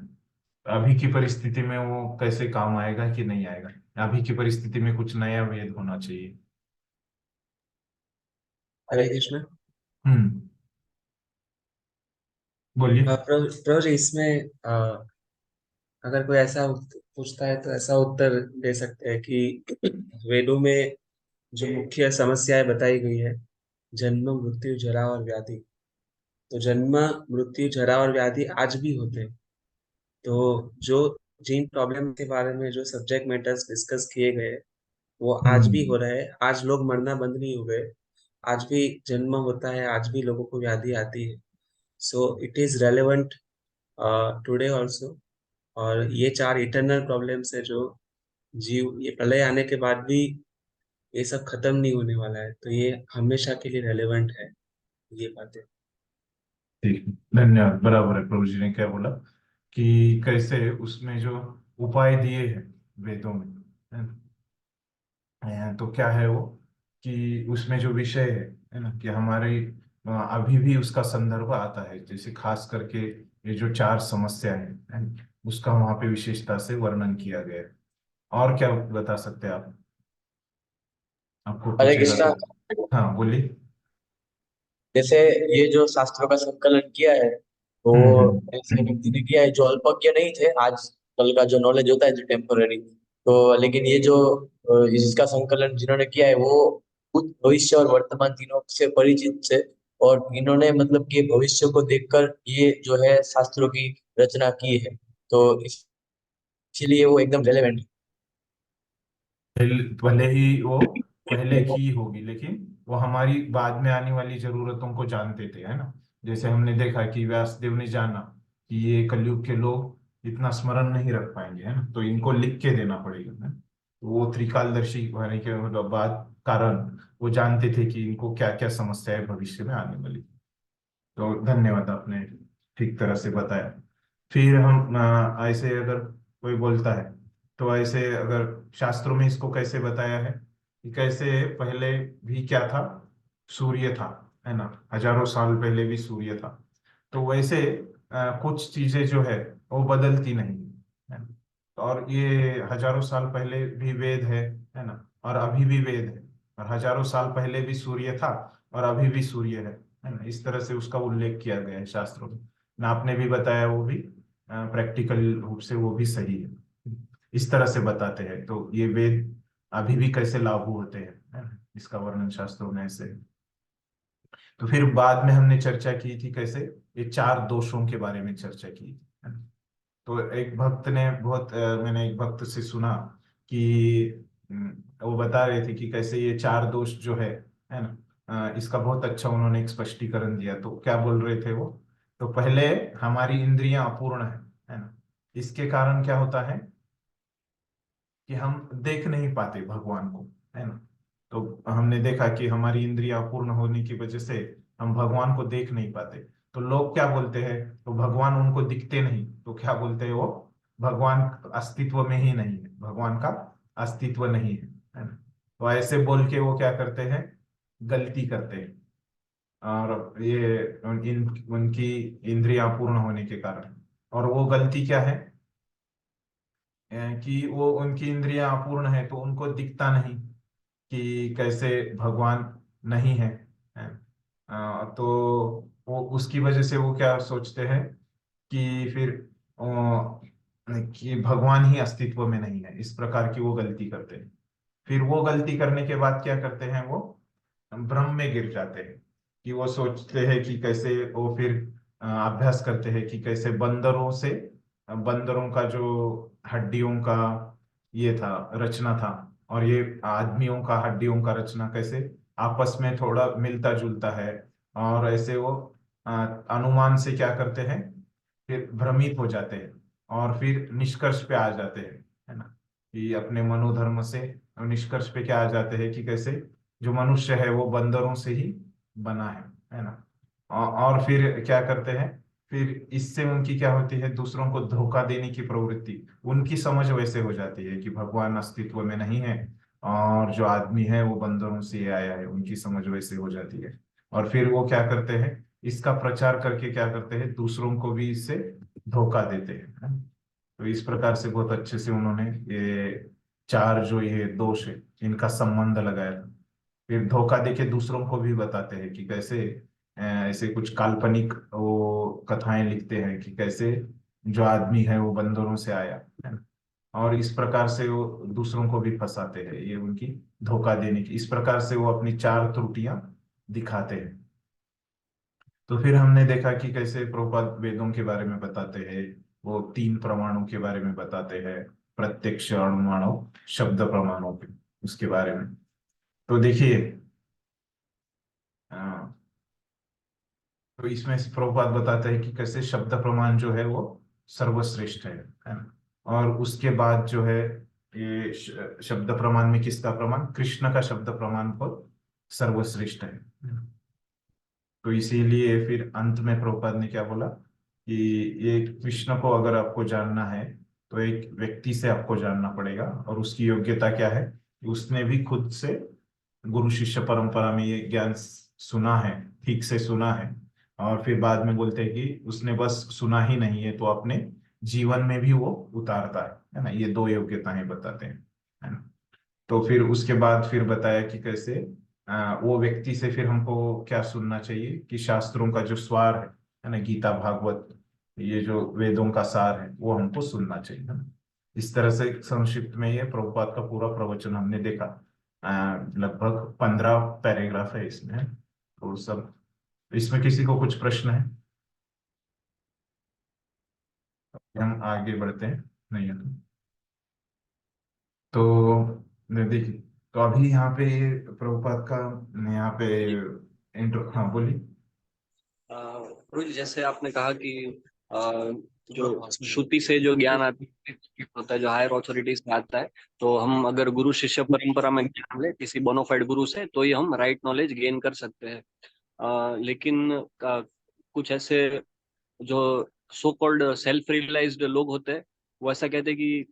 अभी की परिस्थिति में वो कैसे काम आएगा कि नहीं आएगा, अभी की परिस्थिति में कुछ नया वेद होना चाहिए। हरे कृष्ण। हम्म, बोलिए। प्रभु जी, इसमें अगर कोई ऐसा पूछता है तो ऐसा उत्तर दे सकते हैं कि वेदों में जो मुख्य समस्याएं बताई गई है, जन्म, मृत्यु, जरा और व्याधि। तो जन्म, मृत्यु, जरा और व्याधि आज भी होते हैं। तो जो जिन प्रॉब्लम के बारे में जो सब्जेक्ट मैटर्स डिस्कस किए गए, वो आज भी हो हम्म, रहे हैं। आज लोग मरना बंद नहीं हो गए। आज भी जन्म होता है, आज भी लोगों को व्याधि आती है। So it is relevant today also. और ये 4 इटरनल प्रॉब्लम्स है जो जीव, ये प्रलय आने के बाद भी ये सब खत्म नहीं होने वाला है। तो ये हमेशा के लिए रेलेवेंट है, ये बातें। ठीक, धन्यवाद। बराबर है, प्रभु जी ने क्या बोला कि कैसे उसमें जो उपाय दिए हैं वेदों में, है ना, तो क्या है वो कि उसमें जो विषय है ना, कि हमारे अभी भी उसका संदर्भ आता है, जैसे खास करके ये जो 4 समस्या है ना, उसका वहां पे विशेषता से वर्णन किया गया है। और क्या बता सकते हैं आप, आपको हरे पूछेगा कृष्णा। तो। हाँ, बोलिए। जैसे ये जो शास्त्रों का संकलन किया है, तो हम्म। ऐसे व्यक्ति ने किया है जो अल्पज्ञ नहीं थे। आजकल का जो नॉलेज होता है जो टेम्पोररी, तो लेकिन ये जो इसका संकलन जिन्होंने किया है वो भूत, भविष्य और वर्तमान तीनों से परिचित थे। और इन्होंने मतलब कि भविष्य को देखकर ये जो है शास्त्रों की रचना की है। तो इसीलिए वो एकदम रेलेवेंट भले ही वो पहले की होगी, लेकिन वो हमारी बाद में आने वाली जरूरतों को जानते थे, है ना। जैसे हमने देखा कि व्यासदेव ने जाना कि ये कलयुग के लोग इतना स्मरण नहीं रख पाएंगे, है ना, तो इनको लिख के देना पड़ेगा, है। तो वो त्रिकालदर्शी होने के मतलब बाद कारण वो जानते थे कि इनको क्या क्या समस्याएं भविष्य में आने वाली। तो धन्यवाद, आपने ठीक तरह से बताया। फिर हम ऐसे अगर कोई बोलता है, तो ऐसे अगर शास्त्रों में इसको कैसे बताया है कि कैसे पहले भी क्या था, सूर्य था, है ना, हजारों साल पहले भी सूर्य था। तो वैसे कुछ चीजें जो है वो बदलती नहीं है ना। और ये हजारों साल पहले भी वेद है ना, और अभी भी वेद है। और हजारों साल पहले भी सूर्य था और अभी भी सूर्य है ना। इस तरह से उसका उल्लेख किया गया है शास्त्रों में ना। आपने भी बताया, वो भी प्रैक्टिकल रूप से वो भी सही है। इस तरह से बताते हैं, तो ये वेद अभी भी कैसे लागू होते हैं, है ना? इसका वर्णन शास्त्रों में ऐसे है। तो फिर बाद में हमने चर्चा की थी कैसे ये 4 दोषों के बारे में चर्चा की थी, है ना। तो एक भक्त ने बहुत मैंने एक भक्त से सुना कि वो बता रहे थे कि कैसे ये 4 दोष जो है ना, इसका बहुत अच्छा उन्होंने एक स्पष्टीकरण दिया। तो क्या बोल रहे थे वो, तो पहले हमारी इंद्रियां अपूर्ण है ना। इसके कारण क्या होता है कि हम देख नहीं पाते भगवान को, है ना। तो हमने देखा कि हमारी इंद्रियां पूर्ण होने की वजह से हम भगवान को देख नहीं पाते। तो लोग क्या बोलते हैं, तो भगवान उनको दिखते नहीं, तो क्या बोलते हैं वो, भगवान अस्तित्व में ही नहीं है, भगवान का अस्तित्व नहीं है ना। तो ऐसे बोल के वो क्या करते हैं, गलती करते हैं। और ये उनकी इंद्रियां पूर्ण होने के कारण, और वो गलती क्या है, कि वो उनकी इंद्रियां अपूर्ण है तो उनको दिखता नहीं कि कैसे भगवान नहीं है, है। तो वो उसकी वजह से वो क्या सोचते हैं कि फिर कि भगवान ही अस्तित्व में नहीं है, इस प्रकार की वो गलती करते हैं। फिर वो गलती करने के बाद क्या करते हैं, वो भ्रम में गिर जाते हैं कि वो सोचते हैं कि कैसे वो फिर अभ्यास करते हैं कि कैसे बंदरों से, बंदरों का जो हड्डियों का ये था, रचना था, और ये आदमियों का हड्डियों का रचना कैसे आपस में थोड़ा मिलता जुलता है। और ऐसे वो अनुमान से क्या करते हैं, फिर भ्रमित हो जाते हैं और फिर निष्कर्ष पे आ जाते हैं, है ना, कि अपने मनोधर्म से निष्कर्ष पे क्या आ जाते हैं कि कैसे जो मनुष्य है वो बंदरों से ही बना है ना। और फिर क्या करते हैं, फिर इससे उनकी क्या होती है, दूसरों को धोखा देने की प्रवृत्ति, उनकी समझ वैसे हो जाती है कि भगवान अस्तित्व में नहीं है और जो आदमी है वो बंदरों से आया है, उनकी समझ वैसे हो जाती है। और फिर वो क्या करते हैं, इसका प्रचार करके क्या करते हैं, दूसरों को भी इससे धोखा देते हैं, है ना? तो इस प्रकार से बहुत अच्छे से उन्होंने ये चार जो ये दोष है इनका संबंध लगाया था। फिर धोखा देके दूसरों को भी बताते हैं कि कैसे ऐसे कुछ काल्पनिक वो कथाएं लिखते हैं कि कैसे जो आदमी है वो बंदरों से आया, है ना। और इस प्रकार से वो दूसरों को भी फंसाते हैं, ये उनकी धोखा देने की, इस प्रकार से वो अपनी चार त्रुटियां दिखाते हैं। तो फिर हमने देखा कि कैसे प्रभुपाद वेदों के बारे में बताते हैं, वो तीन प्रमाणों के बारे में बताते हैं, प्रत्यक्ष, अनुमानव, शब्द प्रमाणों के उसके बारे में। तो देखिए अ, तो इसमें से प्रभुपाद बताते हैं कि कैसे शब्द प्रमाण जो है वो सर्वश्रेष्ठ है ना। और उसके बाद जो है ये शब्द प्रमाण में किसका प्रमाण, कृष्ण का शब्द प्रमाण को सर्वश्रेष्ठ है। तो इसीलिए फिर अंत में प्रभुपाद ने क्या बोला कि ये कृष्ण को अगर आपको जानना है तो एक व्यक्ति से आपको जानना पड़ेगा, और उसकी योग्यता क्या है, उसने भी खुद से गुरु शिष्य परंपरा में ये ज्ञान सुना है, ठीक से सुना है। और फिर बाद में बोलते हैं कि उसने बस सुना ही नहीं है, तो अपने जीवन में भी वो उतारता है ना। ये दो योग्यताएं बताते हैं, है ना। तो फिर उसके बाद फिर बताया कि कैसे वो व्यक्ति से फिर हमको क्या सुनना चाहिए कि शास्त्रों का जो स्वार है ना, गीता भागवत, ये जो वेदों का सार है वो हमको सुनना चाहिए, है ना। इस तरह से संक्षिप्त में ये प्रभुपाद का पूरा प्रवचन हमने देखा। लगभग 15 पैराग्राफ है इसमें, तो सब इसमें किसी को कुछ प्रश्न है? हम आगे बढ़ते हैं, नहीं है तो देखिए। तो अभी यहाँ पे प्रभुपाद का यहाँ पे इंट्रो, हाँ बोलिए। गुरु जी, जैसे आपने कहा कि जो श्रुति से जो ज्ञान होता है, जो हायर अथॉरिटी से आता है, तो हम अगर गुरु शिष्य परंपरा में ज्ञान ले किसी बोनाफाइड गुरु से, तो ही हम राइट नॉलेज गेन कर सकते हैं। लेकिन कुछ ऐसे जो सो कॉल्ड सेल्फ रियलाइज्ड लोग होते हैं, वो ऐसा कहते हैं कि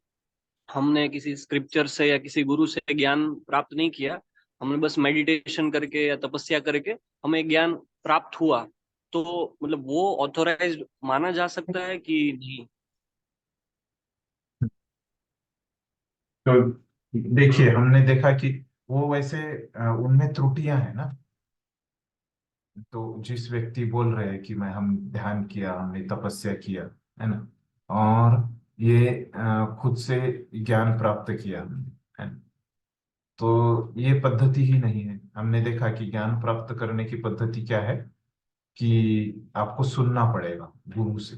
हमने किसी स्क्रिप्चर से या किसी गुरु से ज्ञान प्राप्त नहीं किया, हमने बस मेडिटेशन करके या तपस्या करके हमें ज्ञान प्राप्त हुआ। तो मतलब वो ऑथोराइज्ड माना जा सकता है कि नहीं? तो देखिए हमने देखा कि वो वैसे उनमें त्रुटियां हैं ना। तो जिस व्यक्ति बोल रहे हैं कि मैं हम ध्यान किया, हमने तपस्या किया, है ना, और ये खुद से ज्ञान प्राप्त किया हमने, है ना, तो ये पद्धति ही नहीं है। हमने देखा कि ज्ञान प्राप्त करने की पद्धति क्या है कि आपको सुनना पड़ेगा गुरु से,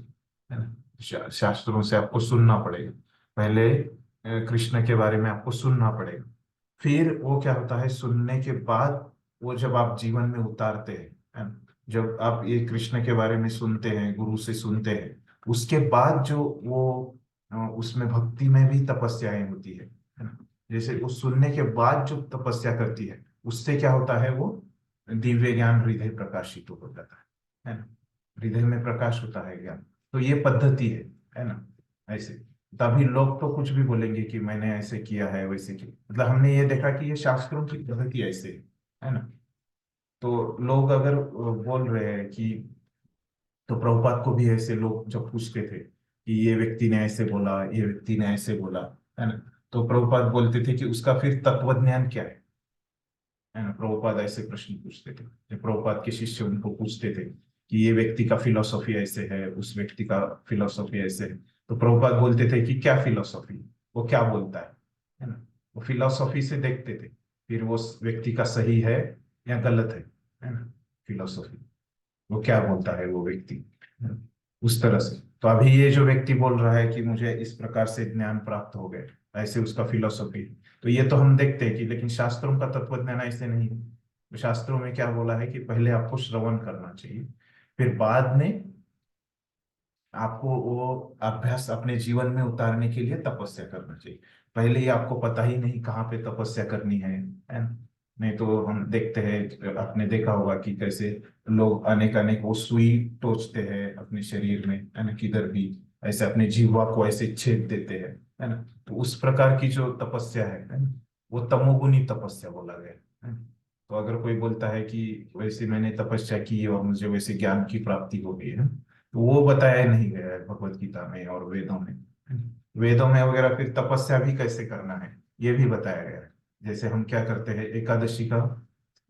है ना। शास्त्रों से आपको सुनना पड़ेगा। पहले कृष्ण के बारे में आपको सुनना पड़ेगा। फिर वो क्या होता है, सुनने के बाद वो जब आप जीवन में उतारते हैं, है ना, जब आप ये कृष्ण के बारे में सुनते हैं, गुरु से सुनते हैं, उसके बाद जो वो उसमें भक्ति में भी तपस्याएं होती है ना। जैसे वो सुनने के बाद जो तपस्या करती है, उससे क्या होता है, वो दिव्य ज्ञान हृदय प्रकाशित हो जाता है ना। हृदय में प्रकाश होता है ज्ञान। तो ये पद्धति है ना। ऐसे तभी लोग तो कुछ भी बोलेंगे कि मैंने ऐसे किया है, वैसे किया, मतलब हमने ये देखा कि ये शास्त्रों की पद्धति ऐसे है ना। तो लोग अगर बोल रहे हैं कि, तो प्रभुपाद को भी ऐसे लोग जब पूछते थे कि ये व्यक्ति ने ऐसे बोला, ये व्यक्ति ने ऐसे बोला, है ना, तो प्रभुपाद बोलते थे कि उसका फिर तत्व ज्ञान क्या है ना। प्रभुपाद ऐसे प्रश्न पूछते थे, जब प्रभुपाद के शिष्य उनको पूछते थे कि ये व्यक्ति का फिलोसॉफी ऐसे है, उस व्यक्ति का फिलोसॉफी ऐसे है, तो प्रभुपाद बोलते थे कि क्या फिलोसॉफी, वो क्या बोलता है ना। वो फिलोसॉफी से देखते थे फिर वो व्यक्ति का सही है या गलत है ना। फिलोसॉफी वो क्या बोलता है वो व्यक्ति, है ना? उस तरह से। तो अभी ये जो व्यक्ति बोल रहा है कि मुझे इस प्रकार से ज्ञान प्राप्त हो गए, ऐसे उसका फिलोसॉफी, तो ये तो हम देखते हैं कि, लेकिन शास्त्रों का तत्व ज्ञान ऐसे नहीं है। तो शास्त्रों में क्या बोला है कि पहले आपको श्रवण करना चाहिए, फिर बाद में आपको वो अभ्यास अपने जीवन में उतारने के लिए तपस्या करना चाहिए। पहले ही आपको पता ही नहीं कहाँ पे तपस्या करनी है ना। नहीं तो हम देखते हैं, आपने देखा होगा कि कैसे लोग अनेक अनेक वो सुई टोचते हैं अपने शरीर में, है ना, किधर भी ऐसे अपने जीवा को ऐसे छेद देते हैं, है ना। तो उस प्रकार की जो तपस्या है ना, वो तमोगुनी तपस्या बोला गया है ना। तो अगर कोई बोलता है कि वैसे मैंने तपस्या की और मुझे वैसे ज्ञान की प्राप्ति हो गई है, तो वो बताया नहीं गया है भगवत गीता में और वेदों में। वेदों में वगैरह फिर तपस्या भी कैसे करना है ये भी बताया गया है। जैसे हम क्या करते हैं, एकादशी का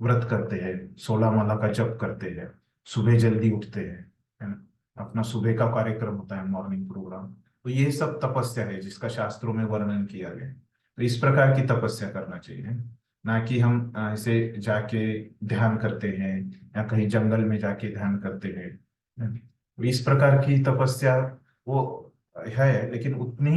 व्रत करते हैं, 16 माला का जप करते हैं, सुबह जल्दी उठते हैं, है ना, अपना सुबह का कार्यक्रम होता है, मॉर्निंग प्रोग्राम। तो ये सब तपस्या है जिसका शास्त्रों में वर्णन किया गया है। तो इस प्रकार की तपस्या करना चाहिए, है ना कि हम ऐसे जाके ध्यान करते हैं या कहीं जंगल में जाके ध्यान करते हैं, है ना। तो इस प्रकार की तपस्या वो है, लेकिन उतनी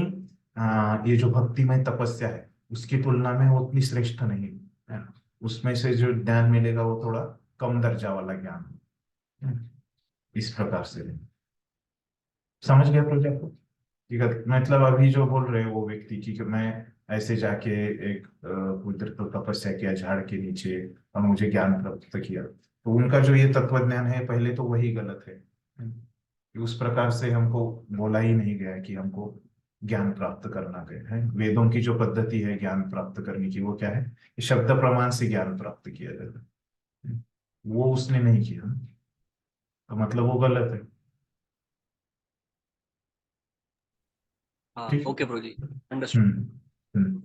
ये जो भक्तिमय तपस्या है उसकी तुलना में वो उतनी श्रेष्ठ नहीं है ना। उसमें से जो ज्ञान मिलेगा वो थोड़ा कम दर्जा वाला ज्ञान है। इस प्रकार से समझ गया प्रोजेक्ट को? ठीक है, मतलब अभी जो बोल रहे हैं वो व्यक्ति की कि मैं ऐसे जाके एक उधर तो तपस्या किया झाड़ के नीचे और मुझे ज्ञान प्राप्त किया, तो उनका जो ये तत्व ज्ञान है पहले तो वही गलत है। कि उस प्रकार से हमको बोला ही नहीं गया कि हमको ज्ञान प्राप्त करना गया है। वेदों की जो पद्धति है ज्ञान प्राप्त करने की वो क्या है कि शब्द प्रमाण से ज्ञान प्राप्त किया जाता है, वो उसने नहीं किया, तो मतलब वो गलत है। हाँ, ठीक। ओके प्रभु जी, अंडरस्टूड। हम्म।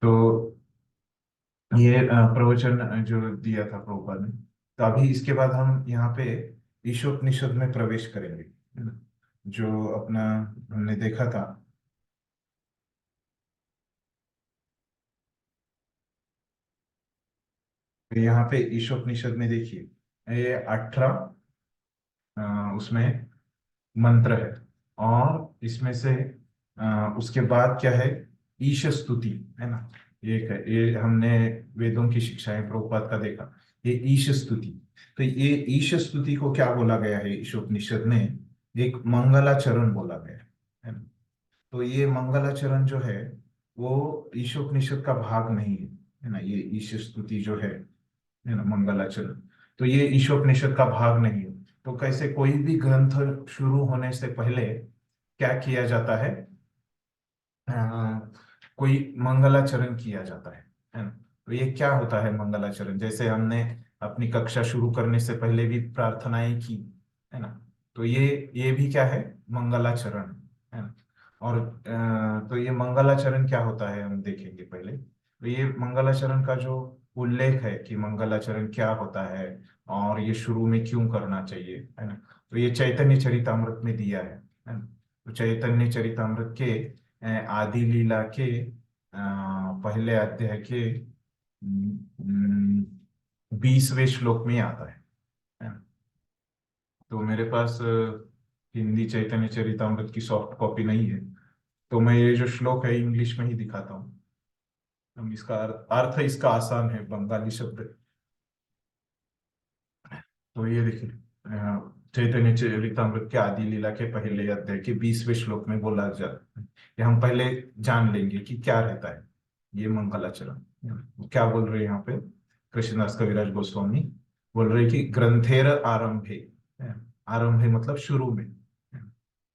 तो ये प्रवचन जो दिया था प्रभुपाद ने, तो अभी इसके बाद हम यहाँ पे ईशोपनिषद में प्रवेश करेंगे, है ना। जो अपना हमने देखा था तो यहाँ पे ईशोपनिषद में देखिए ये 18 उसमें मंत्र है, और इसमें से उसके बाद क्या है, ईश स्तुति, है ना। ये हमने वेदों की शिक्षाएं प्रभुपाद का देखा, ये ईश स्तुति। तो ये ईश स्तुति को क्या बोला गया है ईशोपनिषद में, एक मंगलाचरण बोला गया है ना। तो ये मंगलाचरण जो है वो ईशोपनिषद का भाग नहीं है ना। ये ईश स्तुति जो है ना, मंगलाचरण, तो ये ईशोपनिषद का भाग नहीं है। तो कैसे कोई भी ग्रंथ शुरू होने से पहले क्या किया जाता है, कोई मंगलाचरण किया जाता है ना। तो ये क्या होता है मंगलाचरण, जैसे हमने अपनी कक्षा शुरू करने से पहले भी प्रार्थनाएं की, है ना। तो ये भी क्या है, मंगलाचरण है ना। और तो ये मंगलाचरण क्या होता है हम देखेंगे पहले। तो ये मंगलाचरण का जो उल्लेख है कि मंगलाचरण क्या होता है और ये शुरू में क्यों करना चाहिए, है ना। तो ये चैतन्य चरितामृत में दिया है ना। तो चैतन्य चरितामृत के आदि लीला के पहले अध्याय के 20वें श्लोक में आता है ना। तो मेरे पास हिंदी चैतन्य चरितामृत की सॉफ्ट कॉपी नहीं है, तो मैं ये जो श्लोक है इंग्लिश में ही दिखाता हूँ। हम इसका अर्थ इसका आसान है, बंगाली शब्द है। तो ये देखिए चैतन्य चरितामृत के आदि लीला के पहले अध्याय के 20वें श्लोक में बोला जाता है कि हम पहले जान लेंगे कि क्या रहता है ये मंगलाचरण। क्या बोल रहे हैं यहाँ पे कृष्णदास कविराज गोस्वामी, बोल रहे हैं कि ग्रंथेर आरंभे, आरंभे मतलब शुरू में।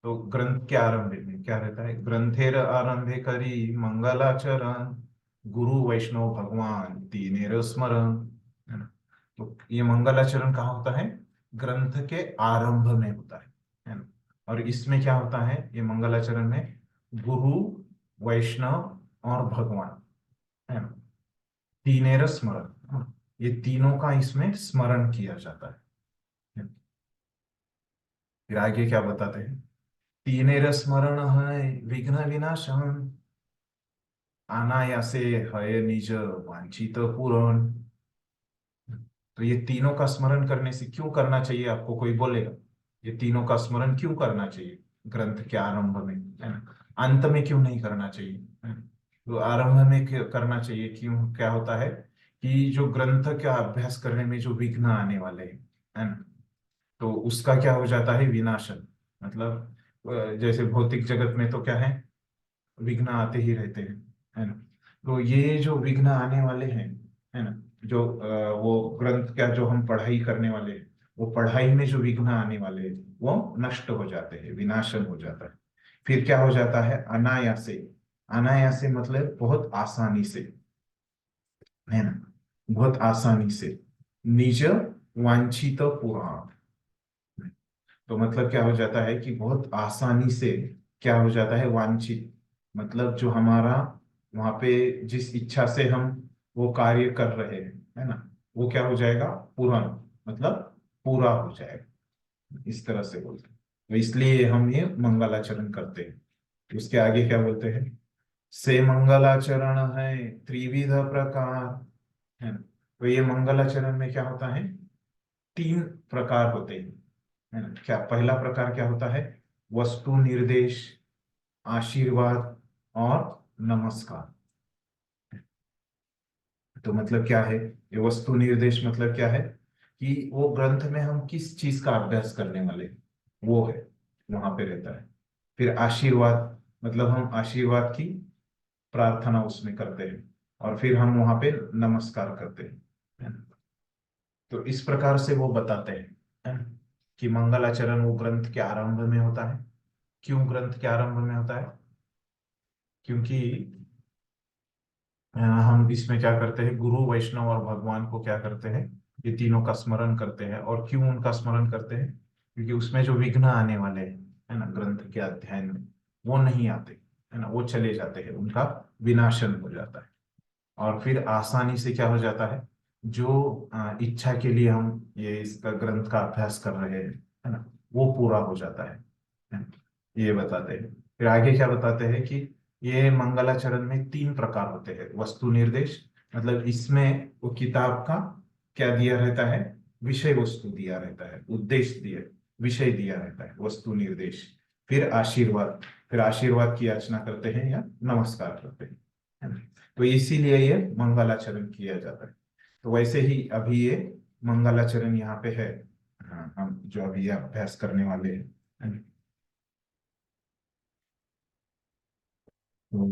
तो ग्रंथ के आरंभे में क्या रहता है, ग्रंथेर आरंभे करी मंगलाचरण, गुरु वैष्णव भगवान तीनेर स्मरण, है ना। तो ये मंगलाचरण कहाँ होता है, ग्रंथ के आरंभ में होता है ना। और इसमें क्या होता है, ये मंगलाचरण में गुरु वैष्णव और भगवान, है ना, तीनेर स्मरण, हाँ, ये तीनों का इसमें स्मरण किया जाता है। फिर आगे क्या बताते हैं, तीनेर स्मरण है विघ्न विनाशन, अनायासे है निज वांछित पूरण। तो ये तीनों का स्मरण करने से क्यों करना चाहिए, आपको कोई बोलेगा ये तीनों का स्मरण क्यों करना चाहिए ग्रंथ के आरंभ में, है ना, अंत में क्यों नहीं करना चाहिए, है ना? तो आरंभ में करना चाहिए, क्यों, क्या होता है कि जो ग्रंथ का अभ्यास करने में जो विघ्न आने वाले हैं, है ना, तो उसका क्या हो जाता है, विनाशन। मतलब जैसे भौतिक जगत में तो क्या है, विघ्न आते ही रहते हैं, है ना। तो ये जो विघ्न आने वाले हैं, है ना, जो वो ग्रंथ का जो हम पढ़ाई करने वाले हैं, वो पढ़ाई में जो विघ्न आने वाले हैं वो नष्ट हो जाते हैं, विनाशन हो जाता है। फिर क्या हो जाता है, अनायासे, अनायासे मतलब बहुत आसानी से, है ना, बहुत आसानी से, निज वांछित पुराण। तो मतलब क्या हो जाता है कि बहुत आसानी से क्या हो जाता है, वांछित, मतलब जो हमारा वहां पे जिस इच्छा से हम वो कार्य कर रहे हैं, है ना, वो क्या हो जाएगा, पूर्ण, मतलब पूरा हो जाएगा, इस तरह से बोलते हैं। तो इसलिए हम ये मंगलाचरण करते हैं। उसके आगे क्या बोलते हैं, से मंगलाचरण है त्रिविध प्रकार, है ना। तो ये मंगलाचरण में क्या होता है, तीन प्रकार होते हैं, है ना। क्या पहला प्रकार क्या होता है, वस्तु निर्देश, आशीर्वाद और नमस्कार। तो मतलब क्या है, ये वस्तु निर्देश मतलब क्या है कि वो ग्रंथ में हम किस चीज का अभ्यास करने वाले हैं, वो है, वहां पे रहता है। फिर आशीर्वाद, मतलब हम आशीर्वाद की प्रार्थना उसमें करते हैं, और फिर हम वहां पे नमस्कार करते हैं, है ना? तो इस प्रकार से वो बताते हैं, है ना, कि मंगलाचरण वो ग्रंथ के आरंभ में होता है। क्यों ग्रंथ के आरंभ में होता है, क्योंकि हम इसमें क्या करते हैं, गुरु वैष्णव और भगवान को क्या करते हैं, ये तीनों का स्मरण करते हैं। और क्यों उनका स्मरण करते हैं, क्योंकि उसमें जो विघ्न आने वाले हैं, है ना, ग्रंथ के अध्ययन में, वो नहीं आते, है ना, वो चले जाते हैं, उनका विनाशन हो जाता है। और फिर आसानी से क्या हो जाता है, जो इच्छा के लिए हम ये इसका ग्रंथ का अभ्यास कर रहे हैं, है ना, वो पूरा हो जाता है ना? ये बताते हैं। फिर आगे क्या बताते हैं कि ये मंगलाचरण में तीन प्रकार होते हैं, वस्तु निर्देश, मतलब इसमें वो किताब का क्या दिया रहता है, विषय वस्तु दिया रहता है, उद्देश्य दिया, विषय दिया रहता है, वस्तु निर्देश। फिर आशीर्वाद, फिर आशीर्वाद की याचना करते हैं या नमस्कार करते हैं, है ना। तो इसीलिए ये मंगलाचरण किया जाता है। तो वैसे ही अभी ये मंगलाचरण यहाँ पे है, हाँ, हम जो अभी ये अभ्यास करने वाले हैं, है ना? तो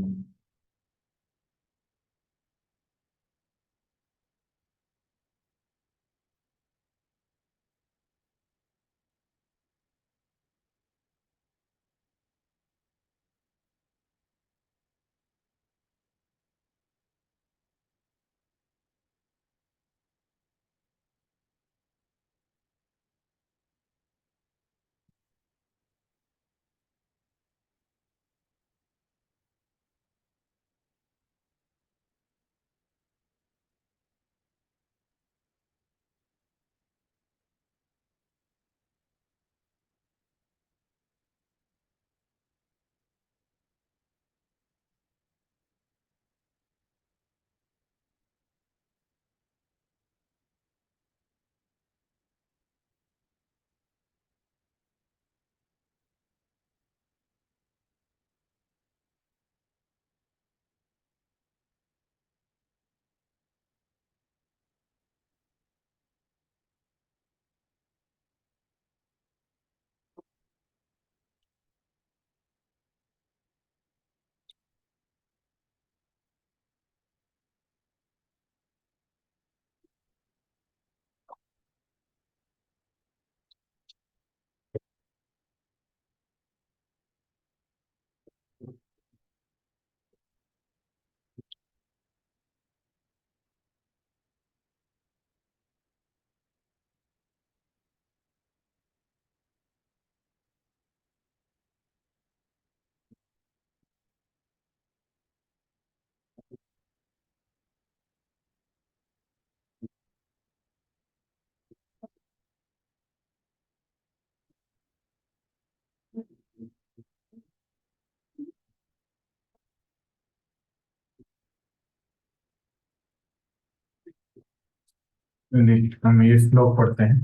हम ये श्लोक पढ़ते हैं।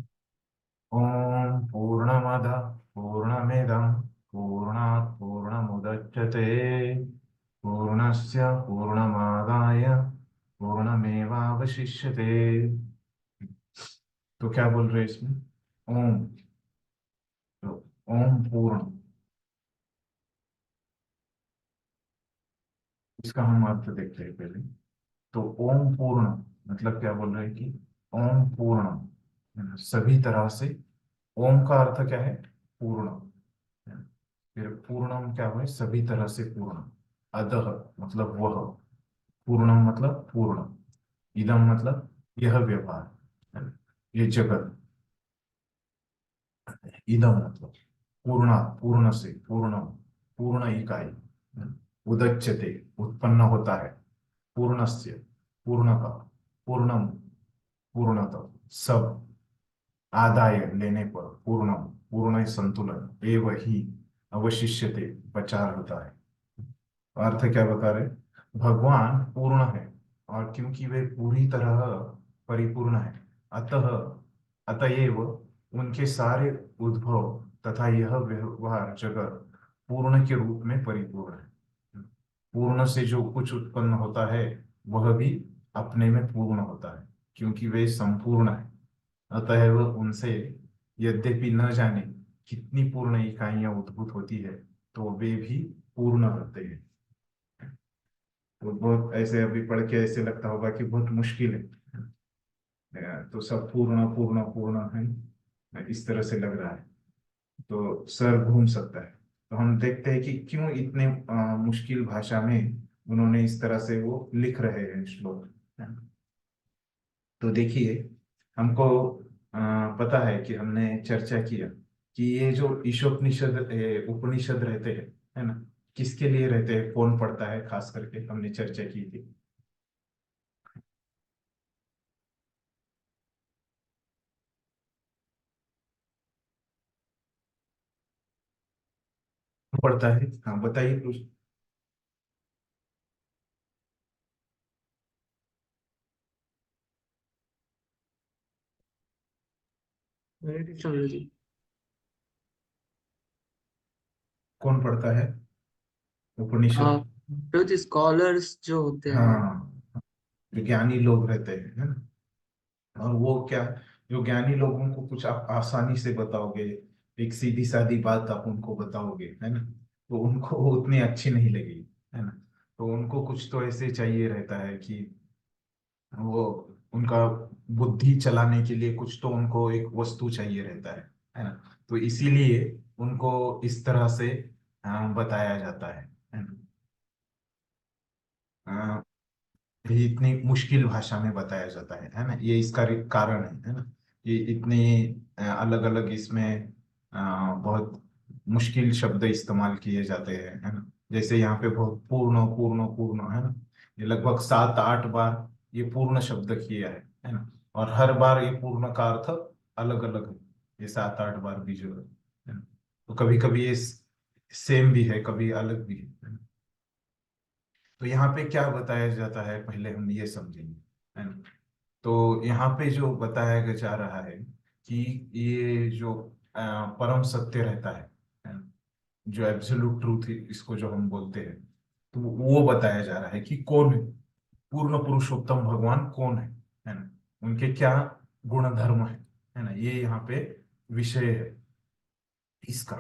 ओम पूर्णमद पूर्णमिदं पूर्णात् पूर्णमुदच्यते पूर्णस्य पूर्णमादाय पूर्णमेवावशिष्यते। तो क्या बोल रहे हैं इसमें, ओम, तो ओम पूर्ण, इसका हम अर्थ देखते हैं पहले। तो ओम पूर्ण मतलब क्या बोल रहे हैं कि ओम पूर्ण, सभी तरह से। ओम का अर्थ क्या है, पूर्ण, फिर पूर्णम क्या हुआ, सभी तरह से पूर्ण। अदह मतलब वह, पूर्णम मतलब पूर्ण, इदम मतलब यह व्यवहार, है ना, ये जगत। इदम मतलब पूर्ण, पूर्ण से, पूर्ण, पूर्ण इकाई, उदच्यते उत्पन्न होता है, पूर्णस्य पूर्णतः, पूर्णम पूर्णतः, सब आदाय लेने पर, पूर्णम पूर्ण संतुलन, एव ही अवशिष्यते बचा रहता है। अर्थ क्या बता रहे? भगवान पूर्ण है और क्योंकि वे पूरी तरह परिपूर्ण है, अतः अतएव उनके सारे उद्भव तथा यह व्यवहार जगत पूर्ण के रूप में परिपूर्ण है। पूर्ण से जो कुछ उत्पन्न होता है वह भी अपने में पूर्ण होता है क्योंकि वे संपूर्ण है। अतएव उनसे यद्यपि न जाने कितनी पूर्ण इकाइयां उद्भूत होती है तो वे भी पूर्ण होते हैं। तो बहुत ऐसे अभी पढ़ के ऐसे लगता होगा कि बहुत मुश्किल है, तो सब पूर्ण पूर्ण पूर्ण है, इस तरह से लग रहा है, तो सर घूम सकता है। तो हम देखते हैं कि क्यों इतने मुश्किल भाषा में उन्होंने इस तरह से वो लिख रहे हैं श्लोक। तो देखिए, हमको पता है कि हमने चर्चा किया कि ये जो ईशोपनिषद उपनिषद रहते हैं, है ना, किसके लिए रहते हैं, कौन पढ़ता है, खास करके हमने चर्चा की थी। पढ़ता है, हाँ बताइए कुछ। वेरी चंद्र जी। कौन पढ़ता है हाँ, उपनिषद? जो जी स्कॉलर्स जो होते हैं। हाँ, जो ज्ञानी लोग रहते हैं, है ना। और वो क्या, जो ज्ञानी लोगों को कुछ आप आसानी से बताओगे, एक सीधी सादी बात आप उनको बताओगे, है ना, तो उनको वो उतनी अच्छी नहीं लगेगी, है ना। तो उनको कुछ तो ऐसे चाहिए रहता है कि वो उनका बुद्धि चलाने के लिए कुछ तो उनको एक वस्तु चाहिए रहता है ना। तो इसीलिए उनको इस तरह से बताया जाता है ना। अ, ये इतनी मुश्किल भाषा में बताया जाता है ना, ये इसका कारण है ना। ये इतने अलग अलग इसमें बहुत मुश्किल शब्द इस्तेमाल किए जाते हैं, है ना। जैसे यहाँ पे बहुत पूर्ण पूर्ण पूर्ण, है ना, ये लगभग 7-8 बार ये पूर्ण शब्द किया है ना। और हर बार ये पूर्ण का अर्थ अलग अलग है, ये 7-8 बार भी जो है ना। तो कभी कभी ये सेम भी है, कभी अलग भी है ना? तो यहाँ पे क्या बताया जाता है, पहले हम ये समझेंगे, है ना। तो यहाँ पे जो बताया जा रहा है कि ये जो परम सत्य रहता है ना, जो एब्सोल्यूट ट्रूथ इसको जो हम बोलते हैं, तो वो बताया जा रहा है कि कौन है पूर्ण पुरुषोत्तम भगवान, कौन है ना, उनके क्या गुण धर्म है ना, ये यहाँ पे विषय है इसका,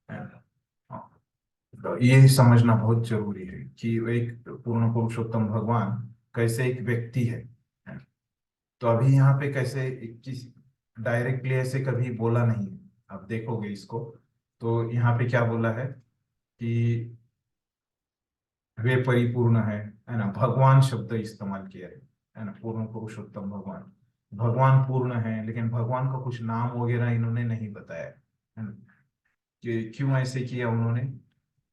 है ना। हाँ, तो ये समझना बहुत जरूरी है कि वो एक पूर्ण पुरुषोत्तम भगवान कैसे एक व्यक्ति है। तो अभी यहाँ पे कैसे किस डायरेक्टली ऐसे कभी बोला नहीं है, आप देखोगे इसको, तो यहाँ पे क्या बोला है कि वे परिपूर्ण है ना, भगवान शब्द इस्तेमाल किया है ना, पूर्ण पुरुषोत्तम भगवान, भगवान पूर्ण है, लेकिन भगवान का कुछ नाम वगैरह इन्होंने नहीं बताया, है ना। कि क्यों ऐसे किया उन्होंने,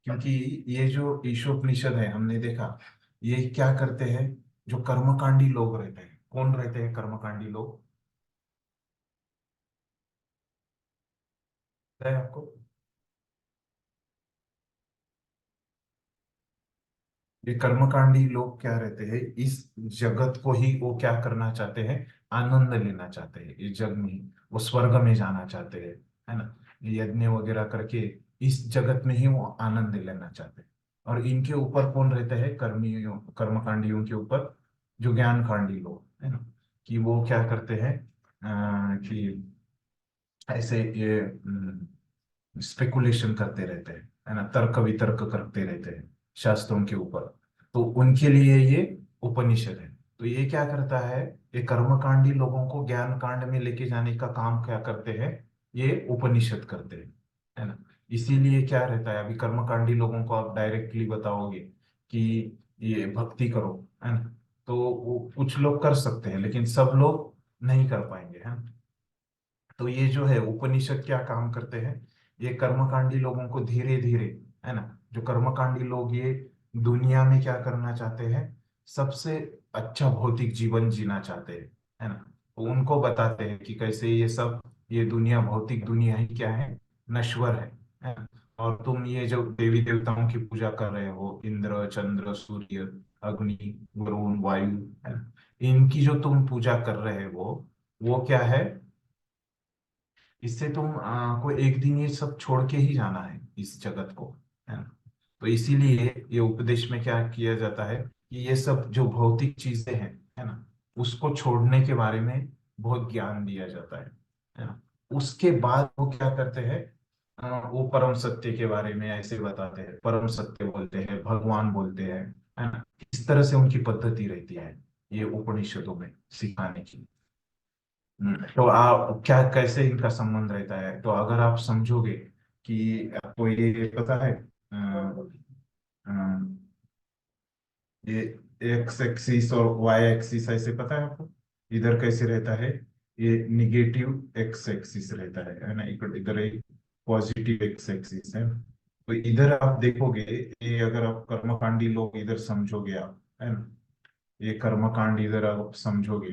क्योंकि ये जो ईशोपनिषद है हमने देखा, ये क्या करते हैं, जो कर्मकांडी लोग रहते हैं, कौन रहते हैं कर्मकांडी लोग, पता है आपको? ये कर्मकांडी लोग क्या रहते हैं, इस जगत को ही वो क्या करना चाहते हैं, आनंद लेना चाहते हैं इस जग में ही, वो स्वर्ग में जाना चाहते हैं, है ना। ये यज्ञ वगैरह करके इस जगत में ही वो आनंद लेना चाहते हैं। और इनके ऊपर कौन रहते हैं, कर्मियों कर्मकांडियों के ऊपर जो ज्ञानकांडी लोग, है ना, कि वो क्या करते हैं, कि ऐसे ये स्पेकुलेशन करते रहते हैं, है ना, तर्क वितर्क करते रहते हैं शास्त्रों के ऊपर। तो उनके लिए ये उपनिषद है। तो ये क्या करता है, ये कर्मकांडी लोगों को ज्ञान कांड में लेके जाने का काम क्या करते हैं, ये उपनिषद करते हैं, है ना। इसीलिए क्या रहता है, अभी कर्मकांडी लोगों को आप डायरेक्टली बताओगे कि ये भक्ति करो, है ना, तो वो कुछ लोग कर सकते हैं लेकिन सब लोग नहीं कर पाएंगे, है ना। तो ये जो है उपनिषद क्या काम करते हैं, ये कर्मकांडी लोगों को धीरे धीरे, है ना, जो कर्मकांडी लोग ये दुनिया में क्या करना चाहते हैं, सबसे अच्छा भौतिक जीवन जीना चाहते हैं, है ना। तो उनको बताते हैं कि कैसे ये सब, ये दुनिया, भौतिक दुनिया ही क्या है, नश्वर है ना। और तुम ये जो देवी देवताओं की पूजा कर रहे हो, इंद्र, चंद्र, सूर्य, अग्नि, वरुण, वायु, है ना, इनकी जो तुम पूजा कर रहे हो, वो क्या है, इससे तुम को एक दिन ये सब छोड़ के ही जाना है, इस जगत को, है ना। तो इसीलिए ये उपदेश में क्या किया जाता है कि ये सब जो भौतिक चीजें हैं, है ना, उसको छोड़ने के बारे में बहुत ज्ञान दिया जाता है ना। उसके बाद वो क्या करते हैं, वो परम सत्य के बारे में ऐसे बताते हैं, परम सत्य बोलते हैं, भगवान बोलते हैं, है ना। इस तरह से उनकी पद्धति रहती है ये उपनिषदों में सिखाने की। तो आप क्या, कैसे इनका संबंध रहता है, तो अगर आप समझोगे कि आपको ये पता है, अ, ये एक्स एक्सिस और वाई एक्सिस ऐसे पता है आपको, इधर कैसे रहता है, ये निगेटिव एक्स एक्सिस रहता है ना, इधर एक पॉजिटिव एक्स एक्सिस है। तो इधर आप देखोगे, ये अगर आप कर्मकांडी लोग इधर समझोगे आप, है ना, ये कर्मकांड इधर आप समझोगे,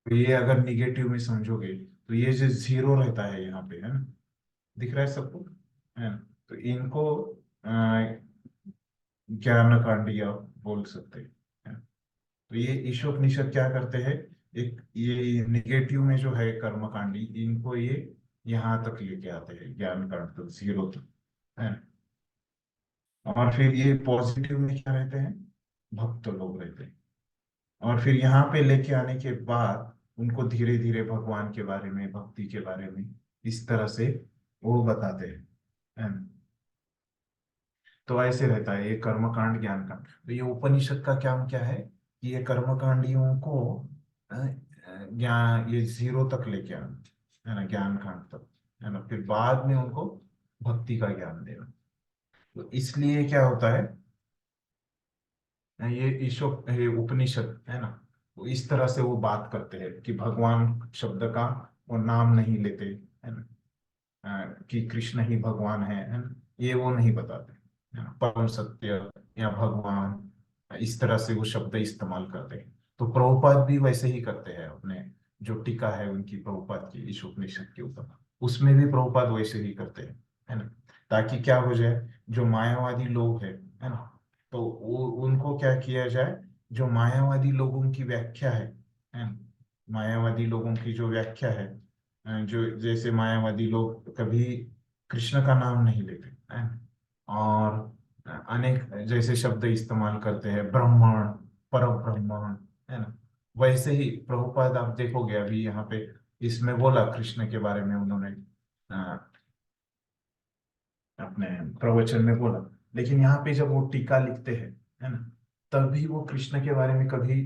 तो ये अगर निगेटिव में समझोगे, तो ये जो जीरो रहता है यहाँ पे, है ना, दिख रहा है सबको, है ना। तो इनको ज्ञान कांडी आप बोल सकते हैं, है ना? तो ये ईशोपनिषद क्या करते हैं, एक ये निगेटिव में जो है कर्मकांडी, इनको ये यहाँ तक लेके आते हैं, ज्ञान कांड तक, जीरो तक, है ना। और फिर ये पॉजिटिव में क्या रहते हैं, भक्त लोग रहते हैं। और फिर यहाँ पे लेके आने के बाद उनको धीरे धीरे भगवान के बारे में, भक्ति के बारे में इस तरह से वो बताते हैं, है ना। तो ऐसे रहता है ये कर्मकांड, ज्ञान कांड। तो ये उपनिषद का काम क्या है कि ये कर्मकांडियों को ज्ञान, ये जीरो तक लेके आना, है ना, ज्ञान कांड तक, है ना, फिर बाद में उनको भक्ति का ज्ञान देना। तो इसलिए क्या होता है, ये ये उपनिषद है ना, वो इस तरह से वो बात करते हैं कि भगवान शब्द का वो नाम नहीं लेते, है ना, कि कृष्ण ही भगवान है ना, ये वो नहीं बताते, है ना, परम सत्य या भगवान, इस तरह से वो शब्द इस्तेमाल करते हैं। तो प्रभुपाद भी वैसे ही करते हैं, अपने जो टीका है उनकी प्रभुपाद की इस उपनिषद के ऊपर, उसमें भी प्रभुपाद वैसे ही करते हैं, है ना, ताकि क्या हो जाए, जो मायावादी लोग है ना, तो वो उनको क्या किया जाए, जो मायावादी लोगों की व्याख्या है ना, मायावादी लोगों की जो व्याख्या है, जो जैसे मायावादी लोग कभी कृष्ण का नाम नहीं लेते हैं, और अनेक जैसे शब्द इस्तेमाल करते हैं, ब्राह्मण, पर ब्राह्मण, है ना। वैसे ही प्रभुपाद आप देखोगे अभी यहाँ पे इसमें बोला कृष्ण के बारे में उन्होंने अपने प्रवचन में बोला, लेकिन यहाँ पे जब वो टीका लिखते हैं, है ना, तभी वो कृष्ण के बारे में कभी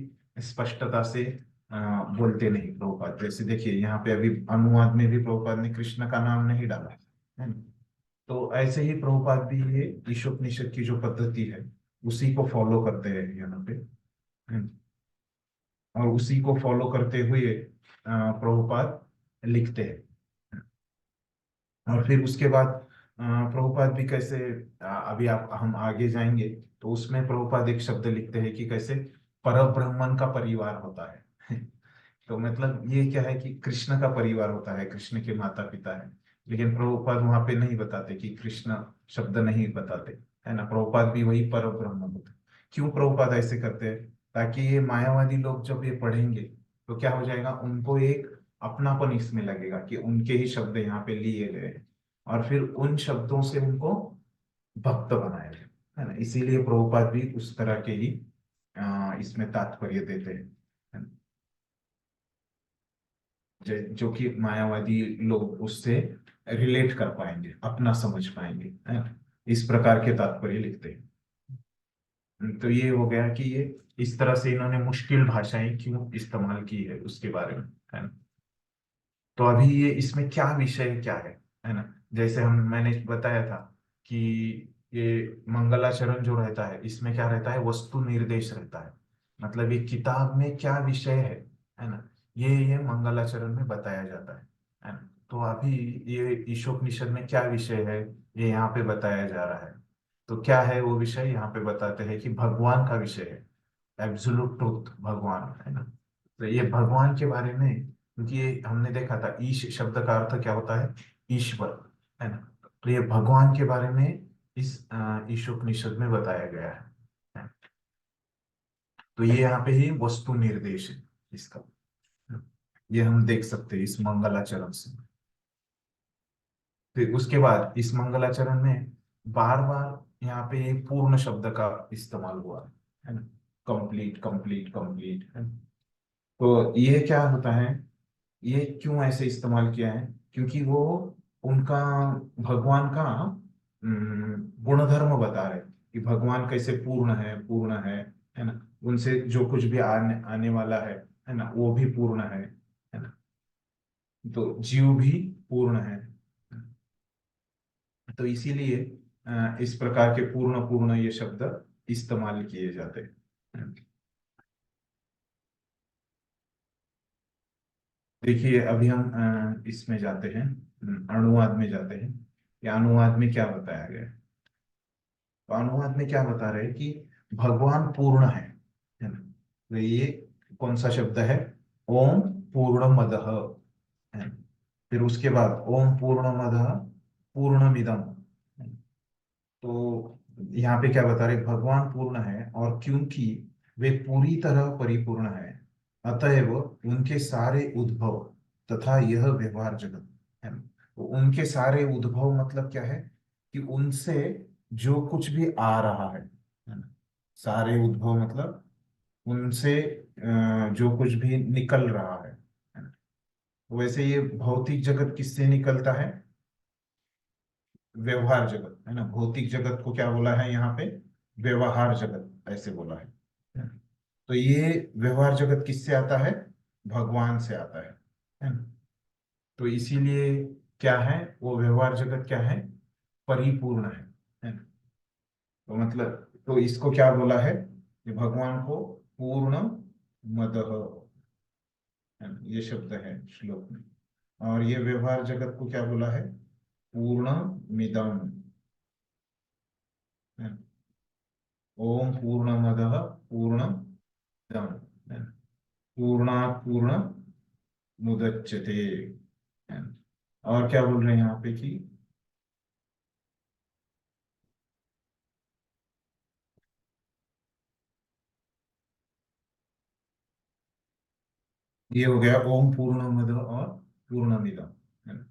स्पष्टता से बोलते नहीं प्रभुपाद। जैसे देखिए यहाँ पे अभी अनुवाद में भी प्रभुपाद ने कृष्ण का नाम नहीं डाला है ना। तो ऐसे ही प्रभुपाद भी ये ईशोपनिषद की जो पद्धति है उसी को फॉलो करते हैं यहाँ पे, है ना? और उसी को फॉलो करते हुए प्रभुपाद लिखते हैं। और फिर उसके बाद प्रभुपाद भी कैसे, अभी आप हम आगे जाएंगे तो उसमें प्रभुपाद एक शब्द लिखते हैं कि कैसे पर ब्रह्मन का परिवार होता है। तो मतलब ये क्या है कि कृष्ण का परिवार होता है, कृष्ण के माता पिता है, लेकिन प्रभुपाद वहां पे नहीं बताते कि कृष्ण शब्द नहीं बताते, है ना। प्रभुपाद भी वही पर ब्रह्म होते। क्यों प्रभुपाद ऐसे करते हैं, ताकि ये मायावादी लोग जब ये पढ़ेंगे तो क्या हो जाएगा, उनको एक अपनापन इसमें लगेगा कि उनके ही शब्द यहाँ पे लिए गए हैं, और फिर उन शब्दों से उनको भक्त बनाया जाए, है ना। इसीलिए प्रभुपाद भी उस तरह के ही इसमें तात्पर्य देते हैं, है ना। जो कि मायावादी लोग उससे रिलेट कर पाएंगे, अपना समझ पाएंगे, है ना। इस प्रकार के तात्पर्य लिखते हैं। तो ये हो गया कि ये इस तरह से इन्होंने मुश्किल भाषाएं क्यों इस्तेमाल की है उसके बारे में, है ना। तो अभी ये इसमें क्या विषय क्या है ना। जैसे हम मैंने बताया था कि ये मंगलाचरण जो रहता है, इसमें क्या रहता है, वस्तु निर्देश रहता है, मतलब ये किताब में क्या विषय है ना, ये मंगलाचरण में बताया जाता है ना। तो अभी ये ईशोपनिषद में क्या विषय है, ये यहाँ पे बताया जा रहा है। तो क्या है वो विषय, यहाँ पे बताते हैं कि भगवान का विषय है, एब्सोल्यूट ट्रूथ, भगवान है ना। तो ये भगवान के बारे में, क्योंकि ये हमने देखा था ईश शब्द का अर्थ क्या होता है, ईश्वर, है ना। तो ये भगवान के बारे में इस ईशोपनिषद में बताया गया है। तो ये यहाँ पे ही वस्तु निर्देश है इसका, ये हम देख सकते हैं इस मंगलाचरण से। फिर उसके बाद इस मंगलाचरण में बार बार यहाँ पे ये पूर्ण शब्द का इस्तेमाल हुआ है ना, कंप्लीट कंप्लीट कंप्लीट, है ना। तो ये क्या होता है, ये क्यों ऐसे इस्तेमाल किया है, क्योंकि वो उनका भगवान का गुणधर्म बता रहे हैं कि भगवान कैसे पूर्ण है ना। उनसे जो कुछ भी आने आने वाला है ना, वो भी पूर्ण है ना। तो जीव भी पूर्ण है। तो इसीलिए इस प्रकार के पूर्ण पूर्ण ये शब्द इस्तेमाल किए जाते हैं। देखिए अभी हम इसमें जाते हैं, अनुवाद में जाते हैं कि अनुवाद में क्या बताया गया है। तो अनुवाद में क्या बता रहे हैं कि भगवान पूर्ण है ना। तो ये कौन सा शब्द है, ओम पूर्णमदः, है। फिर उसके बाद ओम पूर्णमदः पूर्णमिदम्। तो यहाँ पे क्या बता रहे, भगवान पूर्ण है और क्योंकि वे पूरी तरह परिपूर्ण है, अतएव उनके सारे उद्भव तथा यह व्यवहार जगत है। तो उनके सारे उद्भव मतलब क्या है, कि उनसे जो कुछ भी आ रहा है ना। सारे उद्भव मतलब उनसे जो कुछ भी निकल रहा है ना। वैसे ये भौतिक जगत किससे निकलता है, व्यवहार जगत, है ना। भौतिक जगत को क्या बोला है यहाँ पे, व्यवहार जगत ऐसे बोला है। तो ये व्यवहार जगत किससे आता है, भगवान से आता है ना। तो इसीलिए क्या है, वो व्यवहार जगत क्या है, परिपूर्ण है ना। तो मतलब तो इसको क्या बोला है, कि भगवान को पूर्ण मदः, है ना, ये शब्द है श्लोक में। और ये व्यवहार जगत को क्या बोला है, पूर्ण मिदम, है ना। ओम पूर्णमदः पूर्णमिदं, है ना। पूर्णात् पूर्ण मुदच्यते, है ना। और क्या बोल रहे हैं यहाँ पे कि ये हो गया ओम पूर्णमद और पूर्णमिदम, है ना।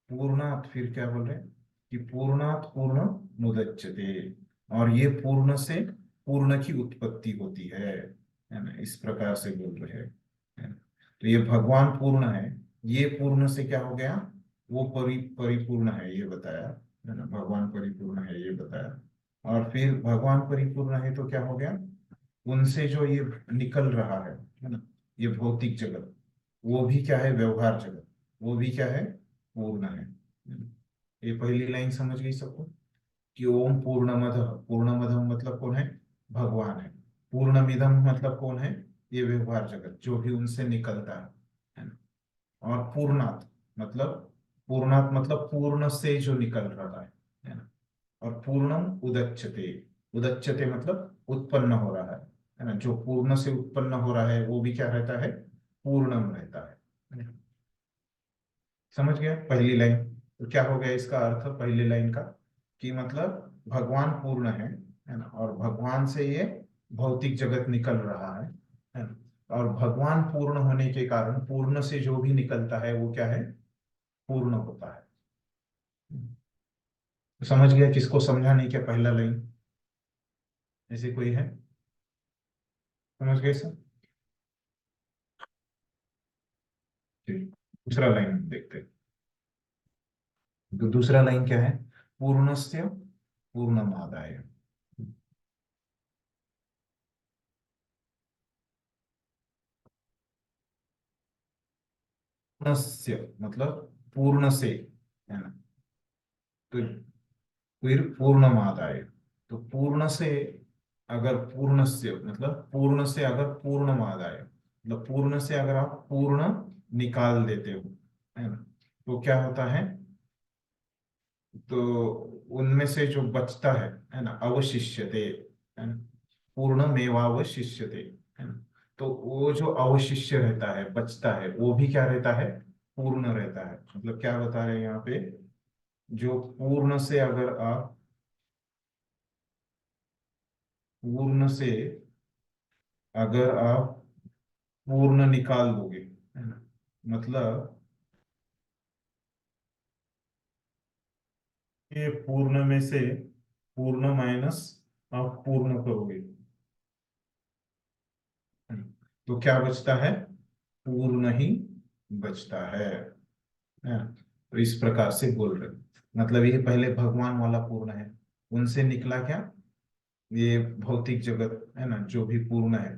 पूर्णात फिर क्या बोल रहे हैं, कि पूर्णात पूर्ण मुदच्यते, और ये पूर्ण से पूर्ण की उत्पत्ति होती है ना। इस प्रकार से बोल रहे हैं, है ना। तो ये भगवान पूर्ण है, ये पूर्ण से क्या हो गया, वो परिपूर्ण है ये बताया, है ना। भगवान परिपूर्ण है ये बताया। और फिर भगवान परिपूर्ण है तो क्या हो गया, उनसे जो ये निकल रहा है ना, ये भौतिक जगत, वो भी क्या है, व्यवहार जगत, वो भी क्या है, पूर्ण है। ये पहली लाइन समझ गई सबको, कि ओम पूर्णमद, पूर्णमद मतलब कौन है, भगवान है। पूर्णमिदम मतलब कौन है, ये व्यवहार जगत जो भी उनसे निकलता है ना। और पूर्णात मतलब पूर्ण से जो निकल रहा है ना। और पूर्णम उदच्यते, उदच्यते मतलब उत्पन्न हो रहा है ना। जो पूर्ण से उत्पन्न हो रहा है वो भी क्या रहता है, पूर्णम रहता है। समझ गया पहली लाइन। तो क्या हो गया इसका अर्थ पहली लाइन का, कि मतलब भगवान पूर्ण है ना। और भगवान से ये भौतिक जगत निकल रहा है ना। और भगवान पूर्ण होने के कारण पूर्ण से जो भी निकलता है वो क्या है, पूर्ण होता है। तो समझ गया किसको समझा नहीं, क्या पहला लाइन, ऐसे कोई है, समझ गए सब। ठीक, दूसरा लाइन देखते हैं। तो दूसरा लाइन क्या है, पूर्णस्य पूर्णमादाय, पूर्णस्य मतलब पूर्ण से, है ना। तो फिर पूर्णमादाय, तो पूर्ण से अगर पूर्णस्य मतलब पूर्ण से अगर पूर्णमादाय मतलब पूर्ण से अगर आप पूर्ण निकाल देते हो, है ना, तो क्या होता है, तो उनमें से जो बचता है ना, अवशिष्यते, है ना, पूर्ण मेवावशिष्यते, है ना। तो वो जो अवशिष्य रहता है, बचता है, वो भी क्या रहता है, पूर्ण रहता है। मतलब क्या बता रहे हैं यहाँ पे, जो पूर्ण से अगर आप पूर्ण से अगर आप पूर्ण निकाल दोगे, है ना, मतलब ये पूर्ण में से पूर्ण माइनस आप पूर्ण करोगे, है ना, तो क्या बचता है, पूर्ण ही बचता है ना। तो इस प्रकार से बोल रहे हैं। मतलब ये पहले भगवान वाला पूर्ण है, उनसे निकला क्या, ये भौतिक जगत, है ना, जो भी पूर्ण है।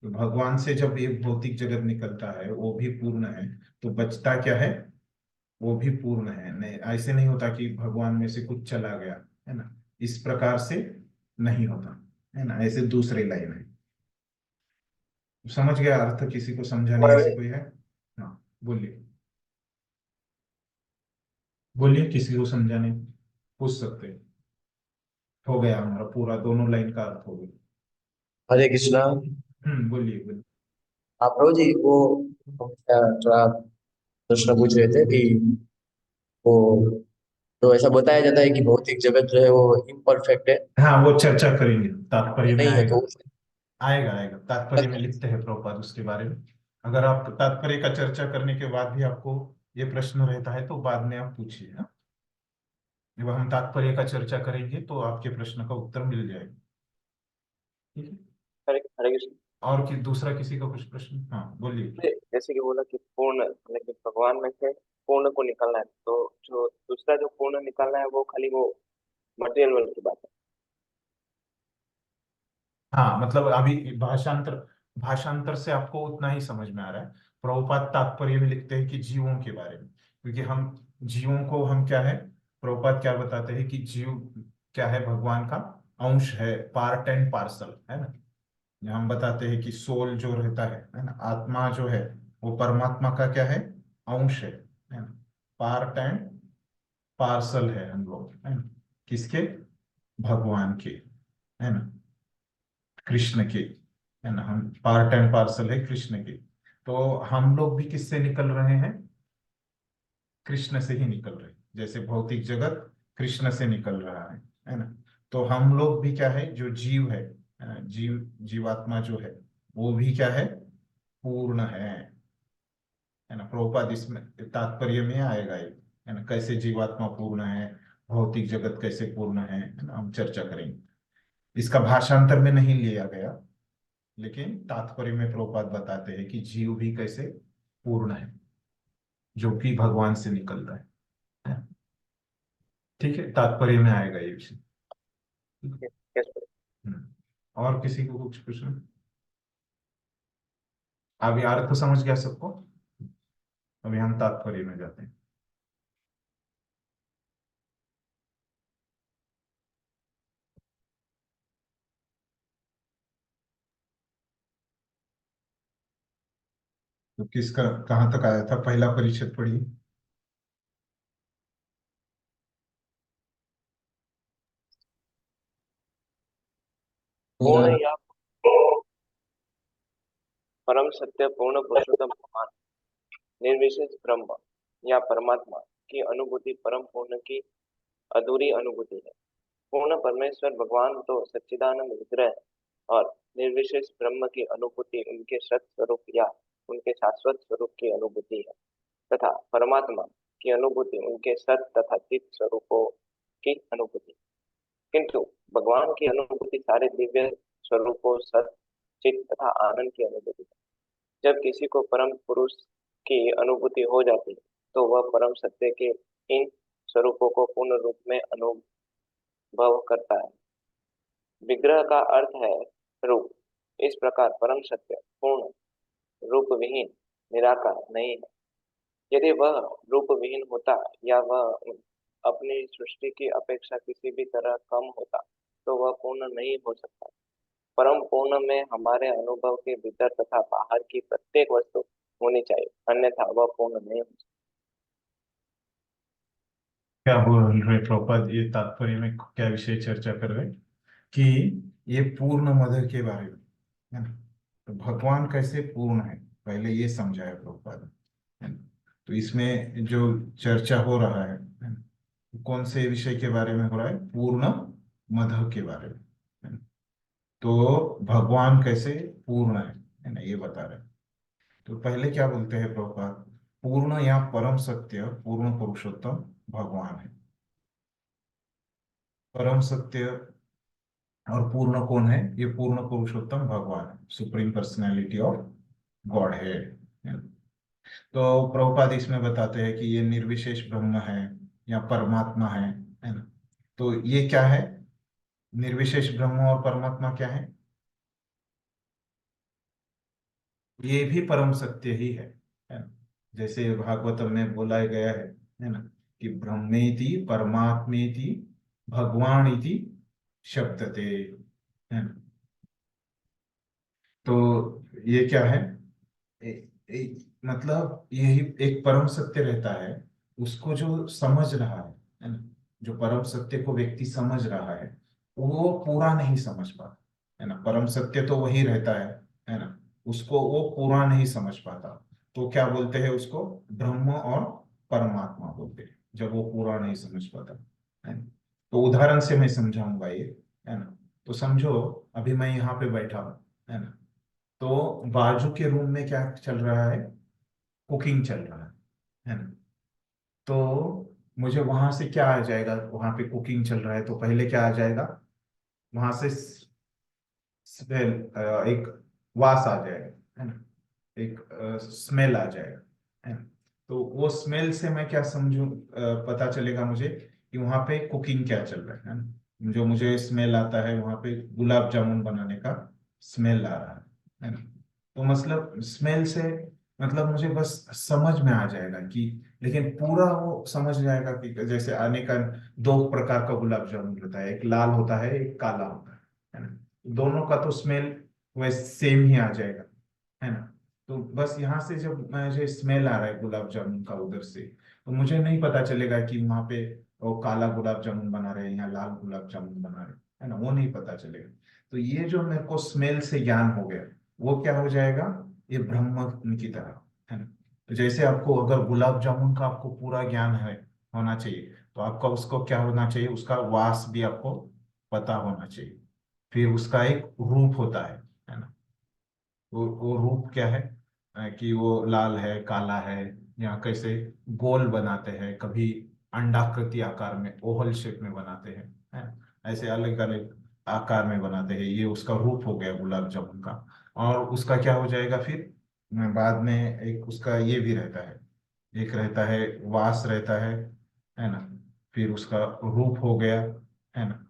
तो भगवान से जब ये भौतिक जगत निकलता है, वो भी पूर्ण है, तो बचता क्या है, वो भी पूर्ण है। नहीं, ऐसे नहीं होता कि भगवान में से कुछ चला गया, है ना, इस प्रकार से नहीं होता, है ना। ऐसे दूसरे लाइन है। समझ गया अर्थ, किसी को समझाने और ऐसे कोई है? हाँ, बोलिए, बोलिए, किसी को समझाने पूछ सकते हैं। हो गया हमारा पूरा, दोनों लाइन का अर्थ हो गया। हरे कृष्णा। बोलिए, बोलिए। आप प्रभु जी वो थोड़ा प्रश्न पूछ रहे थे कि वो तो ऐसा बताया जाता है कि भौतिक जगत जो है वो इम्परफेक्ट है, हाँ, वो चर्चा करेंगे, तात्पर्य में नहीं है, आएगा। तो आएगा, आएगा, तात्पर्य में लिखते हैं प्रभुपाद उसके बारे में। अगर आप तात्पर्य का चर्चा करने के बाद भी आपको ये प्रश्न रहता है, तो बाद में आप पूछिए, हाँ? जब हम तात्पर्य का चर्चा करेंगे तो आपके प्रश्न का उत्तर मिल जाएगा। ठीक है। हरे हरे कृष्ण। और कि दूसरा किसी का कुछ प्रश्न, हाँ बोलिए। जैसे कि बोला कि पूर्ण मतलब कि भगवान में से पूर्ण को निकालना है, तो जो दूसरा जो पूर्ण निकालना है वो खाली वो मटेरियल वर्ल्ड की बात है। हाँ, मतलब अभी भाषांतर, भाषांतर से आपको उतना ही समझ में आ रहा है। प्रभुपाद तात्पर्य में लिखते हैं कि जीवों के बारे में, क्योंकि हम जीवों को, हम क्या है, प्रभुपाद क्या बताते हैं कि जीव क्या है, भगवान का अंश है, पार्ट एंड पार्सल, है ना। हम बताते हैं कि सोल जो रहता है ना, आत्मा जो है, वो परमात्मा का क्या है, अंश है ना, पार्ट एंड पार्सल है हम लोग, है ना, किसके, भगवान के, है ना, कृष्ण के, है ना। हम पार्ट एंड पार्सल है कृष्ण के। तो हम लोग भी किससे निकल रहे हैं, कृष्ण से ही निकल रहे हैं। जैसे भौतिक जगत कृष्ण से निकल रहा है ना। तो हम लोग भी क्या है, जो जीव है, जीव, जीवात्मा जो है, वो भी क्या है, पूर्ण है ना। प्रभुपाद इसमें तात्पर्य में आएगा ये, है ना, कैसे जीवात्मा पूर्ण है, भौतिक जगत कैसे पूर्ण है ना, हम चर्चा करेंगे। इसका भाषांतर में नहीं लिया गया, लेकिन तात्पर्य में प्रभुपाद बताते हैं कि जीव भी कैसे पूर्ण है, जो कि भगवान से निकल रहा है। ठीक है, तात्पर्य में आएगा ये विषय। यस। हम्म। और किसी को कुछ प्रश्न? अभी अर्थ समझ गया सबको? अभी हम तात्पर्य में जाते हैं। तो किसका कहाँ तक आया था, पहला परिच्छेद पढ़िए। पूर्ण या परम सत्य पूर्ण पुरुषोत्तम भगवान निर्विशेष ब्रह्म या परमात्मा की अनुभूति परम पूर्ण की अधूरी अनुभूति है। पूर्ण परमेश्वर भगवान तो सच्चिदानंद विग्रह है, और निर्विशेष ब्रह्म की अनुभूति उनके सत स्वरूप या उनके शाश्वत स्वरूप की अनुभूति है, तथा परमात्मा की अनुभूति उनके सत तथा चित स्वरूपों की अनुभूति। किंतु भगवान की अनुभूति सारे दिव्य स्वरूपों, सत, चित तथा आनंद की अनुभूति है। जब किसी को परम पुरुष की अनुभूति हो जाती है, तो वह परम सत्य के इन स्वरूपों को पूर्ण रूप में अनुभव करता है। विग्रह का अर्थ है रूप। इस प्रकार परम सत्य पूर्ण रूप विहीन निराकार नहीं है। यदि वह रूप विहीन होता या वह अपनी सृष्टि की अपेक्षा किसी भी तरह कम होता, तो वह पूर्ण नहीं हो सकता। परम पूर्ण में हमारे अनुभव के भीतर तथा बाहर की प्रत्येक वस्तु होनी चाहिए, अन्यथा वह पूर्ण नहीं हो सकता। क्या बोल रहे प्रभुपाद, ये तात्पर्य में क्या विषय चर्चा कर रहे हैं कि ये पूर्ण मद के बारे में, है ना। तो भगवान कैसे पूर्ण है पहले ये समझाया प्रभुपाद, है ना। तो इसमें जो चर्चा हो रहा है ना, कौन से विषय के बारे में हो रहा है, पूर्ण मद के बारे में, है ना। तो भगवान कैसे पूर्ण है ना, ये बता रहे हैं। तो पहले क्या बोलते हैं प्रभुपाद, पूर्ण या परम सत्य पूर्ण पुरुषोत्तम भगवान है। परम सत्य और पूर्ण कौन है, ये पूर्ण पुरुषोत्तम भगवान है, सुप्रीम पर्सनैलिटी ऑफ गॉड है। तो प्रभुपाद इसमें बताते हैं कि ये निर्विशेष ब्रह्म है या परमात्मा है ना। तो ये क्या है, निर्विशेष ब्रह्म और परमात्मा क्या है, ये भी परम सत्य ही है ना। जैसे भागवतम में बोला गया है ना, कि ब्रह्मेति परमात्मेति भगवान इति शब्दते, है ना। तो ये क्या है, मतलब यही एक परम सत्य रहता है, उसको जो समझ रहा है ना, जो परम सत्य को व्यक्ति समझ रहा है वो पूरा नहीं समझ पाता, है ना। परम सत्य तो वही रहता है ना, उसको वो पूरा नहीं समझ पाता। तो क्या बोलते हैं उसको, ब्रह्म और परमात्मा बोलते हैं, जब वो पूरा नहीं समझ पाता, है ना। तो उदाहरण से मैं समझाऊंगा ये, है ना। तो समझो अभी मैं यहाँ पे बैठा हूँ, है ना। तो बाजू के रूम में क्या चल रहा है, कुकिंग चल रहा है ना। तो मुझे वहां से क्या आ जाएगा, वहां पे कुकिंग चल रहा है तो पहले क्या आ जाएगा, वहां से स्मेल, एक वास आ जाएगा, है ना। एक स्मेल आ जाएगा, है ना। तो वो स्मेल से मैं क्या समझू, पता चलेगा मुझे कि वहां पे कुकिंग क्या चल रहा है ना। जो मुझे स्मेल आता है वहां पे गुलाब जामुन बनाने का स्मेल आ रहा है ना। तो मतलब स्मेल से मतलब मुझे बस समझ में आ जाएगा कि, लेकिन पूरा वो समझ जाएगा कि जैसे आने का दो प्रकार का गुलाब जामुन होता है, एक लाल होता है एक काला होता है ना। दोनों का तो स्मेल वैसे सेम ही आ जाएगा, है ना। तो बस यहाँ से जब मुझे स्मेल आ रहा है गुलाब जामुन का उधर से, तो मुझे नहीं पता चलेगा कि वहां पे वो काला गुलाब जामुन बना रहे हैं या लाल गुलाब जामुन बना रहे हैं, है ना, वो नहीं पता चलेगा। तो ये जो मेरे को स्मेल से ज्ञान हो गया, वो क्या हो जाएगा, ये ब्रह्म की तरह, है ना। तो जैसे आपको अगर गुलाब जामुन का आपको पूरा ज्ञान है, होना चाहिए, तो आपका उसको क्या होना चाहिए, उसका वास भी आपको पता होना चाहिए। फिर उसका एक रूप होता है ना। वो रूप क्या है, कि वो लाल है काला है, या कैसे गोल बनाते हैं, कभी अंडाकृति आकार में ओवल शेप में बनाते हैं, है ना? ऐसे अलग अलग आकार में बनाते हैं, ये उसका रूप हो गया गुलाब जामुन का। और उसका क्या हो जाएगा फिर, बाद में एक उसका ये भी रहता है, एक रहता है वास रहता है ना। फिर उसका रूप हो गया, है ना।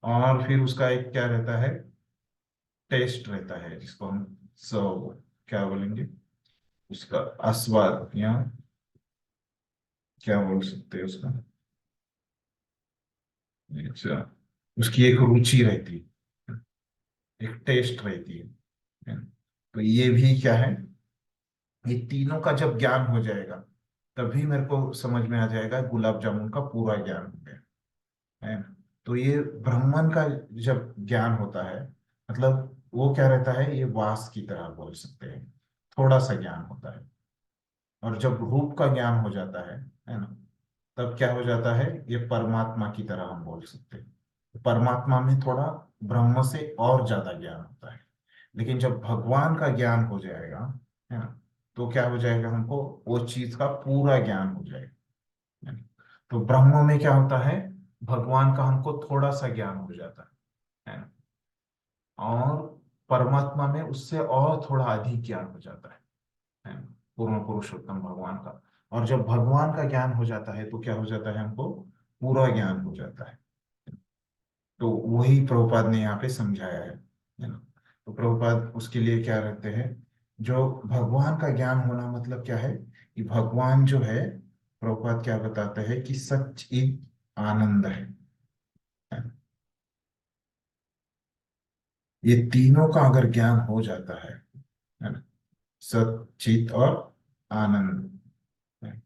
और फिर उसका एक क्या रहता है, टेस्ट रहता है, जिसको हम सब क्या बोलेंगे, उसका आस्वाद, या क्या बोल सकते हैं उसका, अच्छा, उसकी एक रुचि रहती है, एक टेस्ट रहती है ना? तो ये भी क्या है, ये तीनों का जब ज्ञान हो जाएगा तभी मेरे को समझ में आ जाएगा गुलाब जामुन का पूरा ज्ञान हो गया, है ना। तो ये ब्राह्मण का जब ज्ञान होता है, मतलब वो क्या रहता है, ये वास की तरह बोल सकते हैं, थोड़ा सा ज्ञान होता है। और जब रूप का ज्ञान हो जाता है ना, तब क्या हो जाता है, ये परमात्मा की तरह हम बोल सकते हैं। परमात्मा में थोड़ा ब्रह्म से और ज्यादा ज्ञान होता है। लेकिन जब भगवान का ज्ञान हो जाएगा, है ना, तो क्या हो जाएगा, हमको वो चीज का पूरा ज्ञान हो जाएगा, है ना। तो ब्रह्म में क्या होता है, भगवान का हमको थोड़ा सा ज्ञान हो जाता है ना। और परमात्मा में उससे और थोड़ा अधिक ज्ञान हो जाता है ना, पूर्ण पुरुषोत्तम भगवान का। और जब भगवान का ज्ञान हो जाता है तो क्या हो जाता है, हमको पूरा ज्ञान हो जाता है। तो वही प्रभुपाद ने यहाँ पे समझाया है ना। तो प्रभुपाद उसके लिए क्या रहते हैं, जो भगवान का ज्ञान होना मतलब क्या है, कि भगवान जो है, प्रभुपाद क्या बताते हैं कि सच एक आनंद है ना? ये तीनों का अगर ज्ञान हो जाता है ना, सत चित और आनंद, है।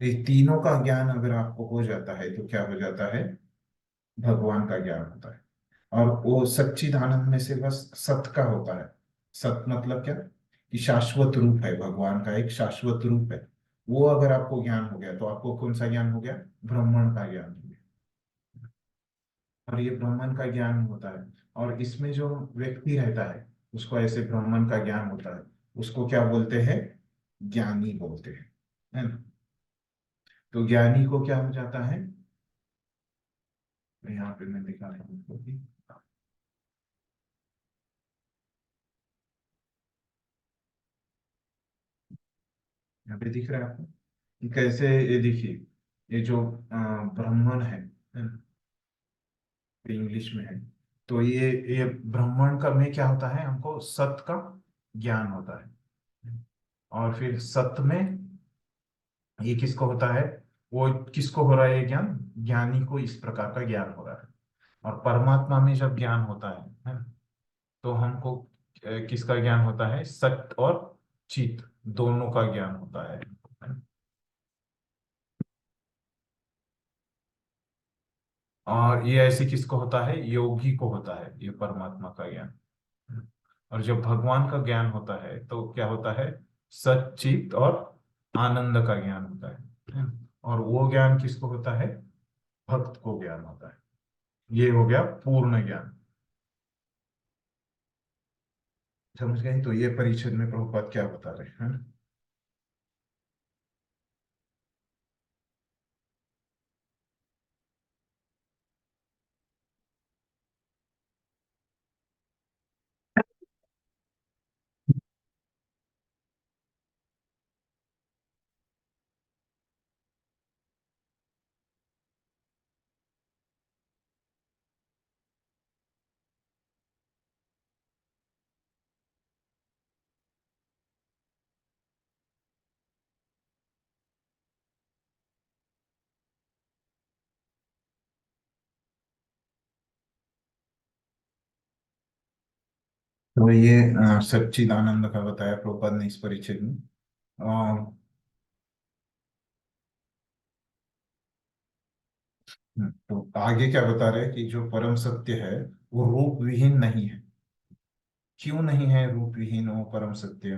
ये तीनों का ज्ञान अगर आपको हो जाता है तो क्या हो जाता है, भगवान का ज्ञान होता है। और वो सच्चिदानंद में से बस सत का होता है। सत मतलब क्या, कि शाश्वत रूप है, भगवान का एक शाश्वत रूप है। वो अगर आपको ज्ञान हो गया तो आपको कौन सा ज्ञान हो गया, ब्राह्मण का ज्ञान हो गया। और ये ब्राह्मण का ज्ञान होता है, और इसमें जो व्यक्ति रहता है उसको ऐसे ब्राह्मण का ज्ञान होता है, उसको क्या बोलते हैं, ज्ञानी बोलते हैं, है ना। तो ज्ञानी को क्या हो जाता है, यहाँ पे मैं दिखा रहा हूँ आपको कि यहाँ पे दिख रहा है आपको कि कैसे, ये देखिए, ये जो ब्राह्मण है ना, इंग्लिश में है। तो ये ब्राह्मण का में क्या होता है, हमको सत का ज्ञान होता है। और फिर सत में ये किसको होता है, वो किसको हो रहा है ये ज्ञान, ज्ञानी को इस प्रकार का ज्ञान हो रहा है। और परमात्मा में जब ज्ञान होता है ना, तो हमको किसका ज्ञान होता है, सत और चित दोनों का ज्ञान होता है। और ये ऐसे किसको होता है, योगी को होता है ये परमात्मा का ज्ञान। और जब भगवान का ज्ञान होता है तो क्या होता है, सच्चित और आनंद का ज्ञान होता है। और वो ज्ञान किसको होता है, भक्त को ज्ञान होता है। ये हो गया पूर्ण ज्ञान। समझ गए, तो ये परिच्छेद में प्रभुपाद क्या बता रहे हैं। तो ये सच्चिदानंद का बताया प्रभुपाद ने इस परिच्छेद में। अ, तो आगे क्या बता रहे हैं कि जो परम सत्य है वो रूप विहीन नहीं है। क्यों नहीं है रूप विहीन वो परम सत्य,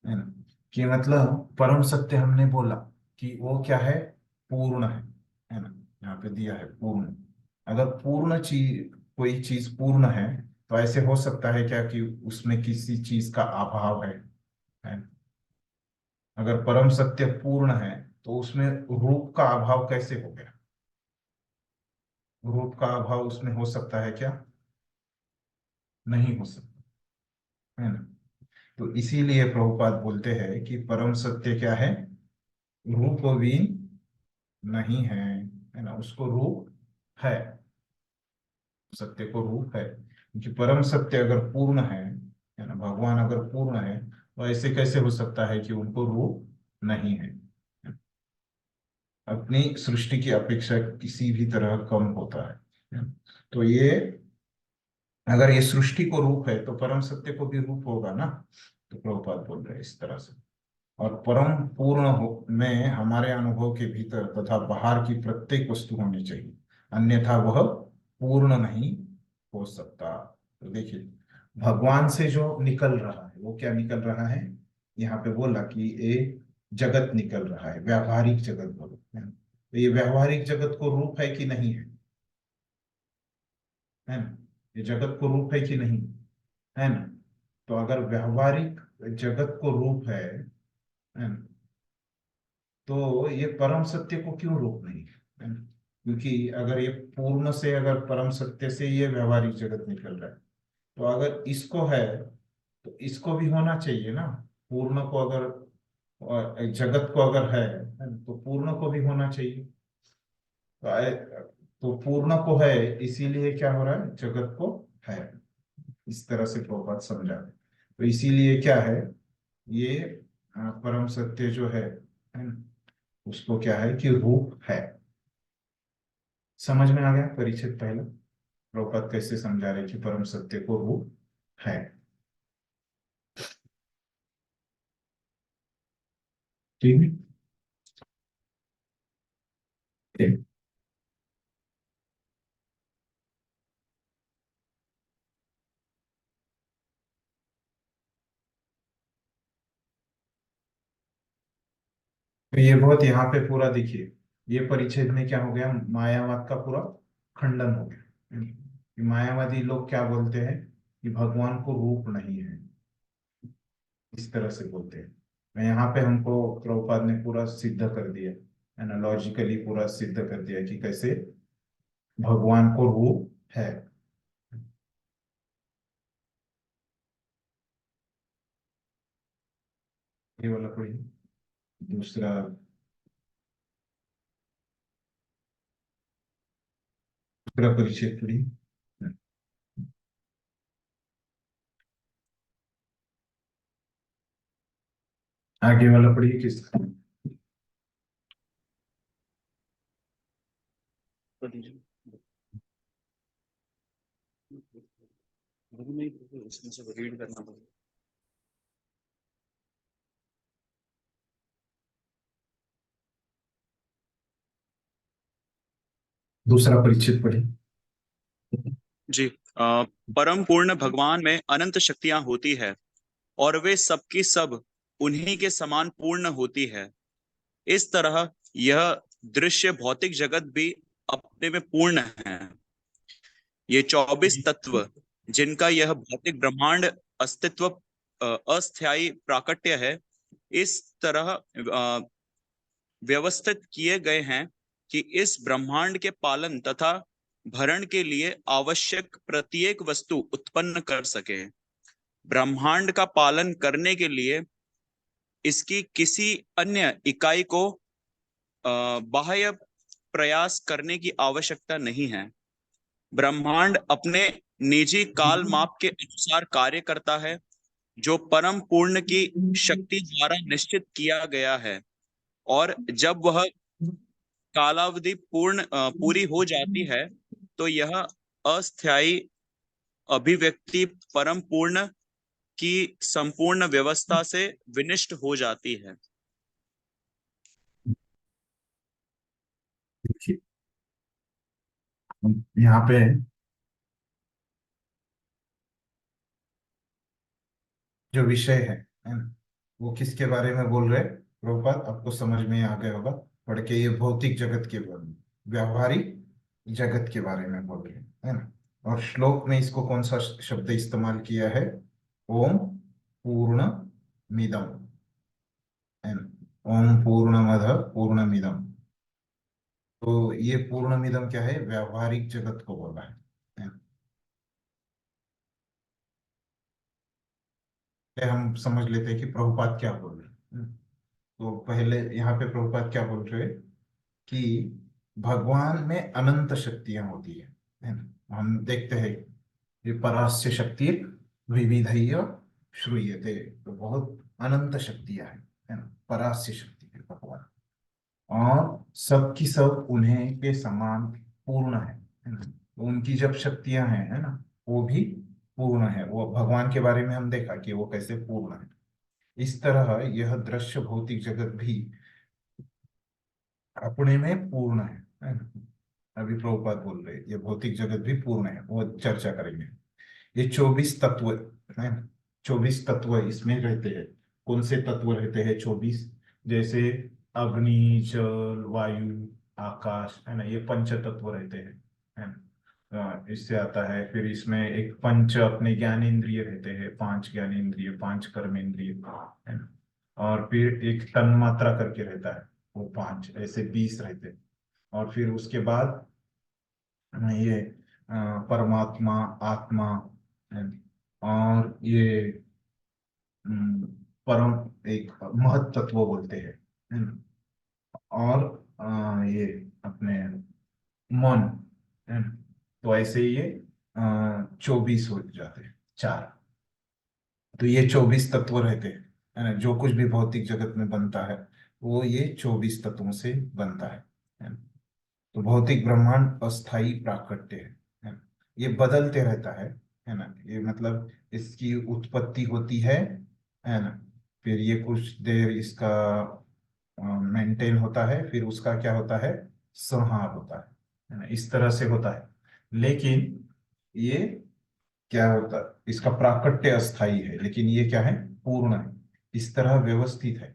है ना। कि मतलब परम सत्य हमने बोला कि वो क्या है, पूर्ण है ना। यहाँ पे दिया है पूर्ण। अगर पूर्ण चीज, कोई चीज पूर्ण है तो ऐसे हो सकता है क्या कि उसमें किसी चीज का अभाव है ना? अगर परम सत्य पूर्ण है तो उसमें रूप का अभाव कैसे हो गया, रूप का अभाव उसमें हो सकता है क्या, नहीं हो सकता, है ना। तो इसीलिए प्रभुपाद बोलते हैं कि परम सत्य क्या है, रूपहीन नहीं है ना। उसको रूप है, सत्य को रूप है, क्योंकि परम सत्य अगर पूर्ण है ना, भगवान अगर पूर्ण है तो ऐसे कैसे हो सकता है कि उनको रूप नहीं है। अपनी सृष्टि की अपेक्षा किसी भी तरह कम होता है। तो ये, अगर ये सृष्टि को रूप है तो परम सत्य को भी रूप होगा ना। तो प्रभुपाद बोल रहे हैं इस तरह से। और परम पूर्ण हो में हमारे अनुभव के भीतर तथा बाहर की प्रत्येक वस्तु होनी चाहिए, अन्यथा वह पूर्ण नहीं हो सकता। तो देखिए, भगवान से जो निकल रहा है वो क्या निकल रहा है, यहाँ पे बोला कि ये जगत निकल रहा है, व्यावहारिक जगत बोलो, है ना। तो ये व्यावहारिक जगत को रूप है कि नहीं है ना, ये जगत को रूप है कि नहीं, है ना। तो अगर व्यावहारिक जगत को रूप है ना, तो ये परम सत्य को क्यों रोक नहीं है ना? क्योंकि अगर ये पूर्ण से, अगर परम सत्य से ये व्यवहारिक जगत निकल रहा है, तो अगर इसको है तो इसको भी होना चाहिए ना। पूर्ण को अगर, और जगत को अगर है ना, तो पूर्ण को भी होना चाहिए। तो तो पूर्ण को है, इसीलिए क्या हो रहा है, जगत को है। इस तरह से प्रभुपाद समझा रहे। तो इसीलिए क्या है, ये परम सत्य जो है ना, उसको क्या है कि रूप है। समझ में आ गया परिचित पहले प्रभुपाद कैसे समझा रहे कि परम सत्य को रूप है। ठीक है। तो ये बहुत यहाँ पे पूरा देखिए, ये परिच्छेद में क्या हो गया, मायावाद का पूरा खंडन हो गया। कि मायावादी लोग क्या बोलते हैं कि भगवान को रूप नहीं है, इस तरह से बोलते हैं। मैं यहाँ पे हमको प्रभुपाद ने पूरा सिद्ध कर दिया, एनालॉजिकली पूरा सिद्ध कर दिया कि कैसे भगवान को रूप है। ये वाला कोई दूसरा दूसरा परिच्छेद पढ़ी। आगे वाला पढ़िए किस इसमें से रीड करना पड़ेगा। दूसरा परिच्छेद पढ़ी। जी। परम पूर्ण भगवान में अनंत शक्तियां होती है और वे सबकी सब उन्हीं के समान पूर्ण होती है। इस तरह यह दृश्य भौतिक जगत भी अपने में पूर्ण है। ये 24 तत्व जिनका यह भौतिक ब्रह्मांड अस्तित्व अस्थायी प्राकट्य है, इस तरह व्यवस्थित किए गए हैं कि इस ब्रह्मांड के पालन तथा भरण के लिए आवश्यक प्रत्येक वस्तु उत्पन्न कर सके। ब्रह्मांड का पालन करने के लिए इसकी किसी अन्य इकाई को बाह्य प्रयास करने की आवश्यकता नहीं है। ब्रह्मांड अपने निजी काल माप के अनुसार कार्य करता है, जो परम पूर्ण की शक्ति द्वारा निश्चित किया गया है, और जब वह कालावधि पूरी हो जाती है तो यह अस्थायी अभिव्यक्ति परम पूर्ण की संपूर्ण व्यवस्था से विनिष्ट हो जाती है। देखिए यहाँ पे जो विषय है ना, वो किसके बारे में बोल रहे हैं प्रभुपाद, आपको समझ में आ गया होगा पढ़ के। ये भौतिक जगत के बारे में, व्यावहारिक जगत के बारे में बोल रहे हैं, है ना। और श्लोक में इसको कौन सा शब्द इस्तेमाल किया है, ओम पूर्ण मिदम, है ना। ओम पूर्णमद पूर्णमिदम। तो ये पूर्णमिदम क्या है, व्यावहारिक जगत को बोला है ना? हम समझ लेते हैं कि प्रभुपाद क्या बोल रहे हैं। तो पहले यहाँ पे प्रभुपाद क्या बोल रहे हैं कि भगवान में अनंत शक्तियां होती है ना। हम देखते हैं ये परास्य शक्ति विविधय श्रूयते, तो बहुत अनंत शक्तियां है ना, परास्य शक्ति है भगवान। और सबकी सब उन्हें के समान पूर्ण है ना। तो उनकी जब शक्तियां हैं, है ना, वो भी पूर्ण है। वो भगवान के बारे में हम देखा कि वो कैसे पूर्ण है। इस तरह यह दृश्य भौतिक जगत भी अपने में पूर्ण है ना। अभी प्रभुपाद बोल रहे हैं ये भौतिक जगत भी पूर्ण है, वो चर्चा करेंगे। ये 24 तत्व है ना, 24 तत्व इसमें रहते हैं। कौन से तत्व रहते हैं 24, जैसे अग्नि, जल, वायु, आकाश, है ना, ये पंच तत्व रहते हैं, है ना। इससे आता है फिर इसमें एक पंच अपने ज्ञानेंद्रिय रहते हैं, 5 ज्ञानेंद्रिय, 5 कर्मेंद्रिय, है ना। और फिर एक तन्मात्रा करके रहता है, वो 5, ऐसे 20 रहते हैं। और फिर उसके बाद ये परमात्मा, आत्मा, है। और ये परम एक महत तत्व बोलते हैं, है ना। और ये अपने मन, है ना। तो ऐसे ही ये 24 हो जाते हैं, 4। तो ये 24 तत्व रहते हैं, है ना। जो कुछ भी भौतिक जगत में बनता है वो ये 24 तत्वों से बनता है ना। तो भौतिक ब्रह्मांड अस्थाई प्राकट्य है ना। ये बदलते रहता है ना। ये मतलब इसकी उत्पत्ति होती है ना। फिर ये कुछ देर इसका मेंटेन होता है, फिर उसका क्या होता है, संहार होता है ना, इस तरह से होता है। लेकिन ये क्या होता है, इसका प्राकट्य अस्थाई है, लेकिन ये क्या है, पूर्ण है, इस तरह व्यवस्थित है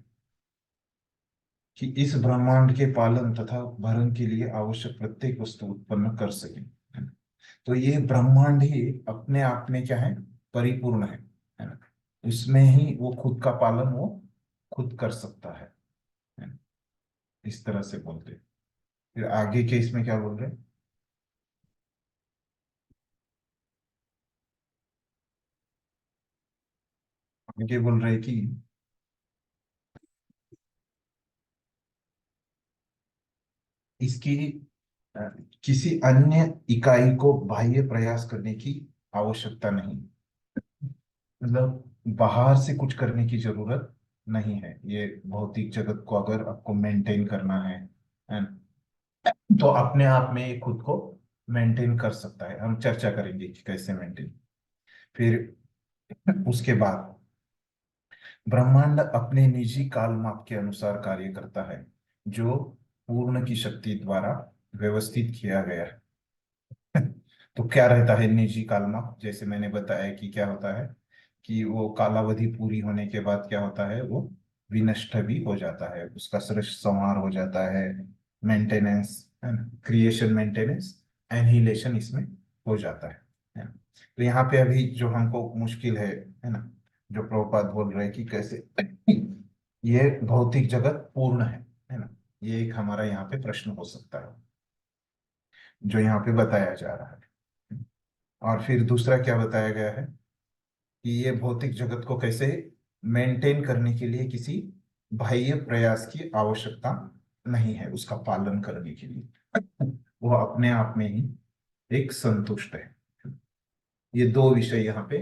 कि इस ब्रह्मांड के पालन तथा भरण के लिए आवश्यक प्रत्येक वस्तु उत्पन्न कर सके। तो ये ब्रह्मांड ही अपने आप में क्या है, परिपूर्ण है ना, इसमें ही वो खुद का पालन वो खुद कर सकता है ना? इस तरह से बोलते हैं। फिर आगे के इसमें क्या बोल रहे हैं, आगे बोल रहे हैं कि इसकी अ, किसी अन्य इकाई को बाह्य प्रयास करने की आवश्यकता नहीं, मतलब बाहर से कुछ करने की जरूरत नहीं है। ये भौतिक जगत को अगर आपको मेंटेन करना है and तो अपने आप में ये खुद को मेंटेन कर सकता है। हम चर्चा करेंगे कि कैसे मेंटेन। फिर उसके बाद ब्रह्मांड अपने निजी काल माप के अनुसार कार्य करता है, जो पूर्ण की शक्ति द्वारा व्यवस्थित किया गया है। तो क्या रहता है निजी काल माप, जैसे मैंने बताया कि क्या होता है कि वो कालावधि पूरी होने के बाद क्या होता है, वो विनष्ट भी हो जाता है, उसका सृष्ट संहार हो जाता है, मेंटेनेंस, क्रिएशन, मेंटेनेंस, एनहिलेशन इसमें हो जाता है ना? तो यहाँ पे अभी जो हमको मुश्किल है ना, जो प्रभुपाद बोल रहे हैं कि कैसे ये भौतिक जगत पूर्ण है ना, ये एक हमारा यहाँ पे प्रश्न हो सकता है जो यहाँ पे बताया जा रहा है। और फिर दूसरा क्या बताया गया है कि ये भौतिक जगत को कैसे मेंटेन करने के लिए किसी बाह्य प्रयास की आवश्यकता नहीं है, उसका पालन करने के लिए वो अपने आप में ही एक संतुष्ट है। ये दो विषय यहाँ पे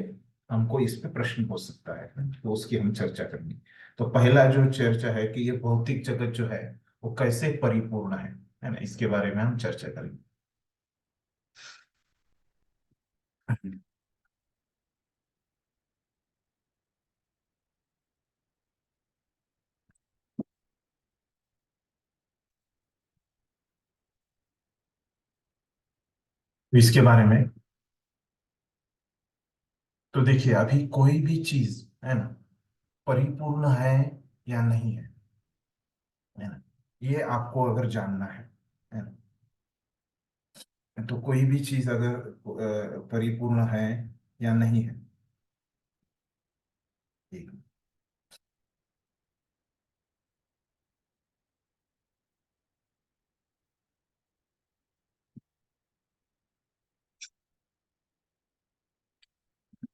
हमको इस पे प्रश्न हो सकता है, तो उसकी हम चर्चा करेंगे। तो पहला जो चर्चा है कि ये भौतिक जगत जो है वो कैसे परिपूर्ण है ना, इसके बारे में हम चर्चा करेंगे। तो इसके बारे में तो देखिए, अभी कोई भी चीज है ना परिपूर्ण है या नहीं है ना, ये आपको अगर जानना है ना, तो कोई भी चीज अगर परिपूर्ण है या नहीं है, एक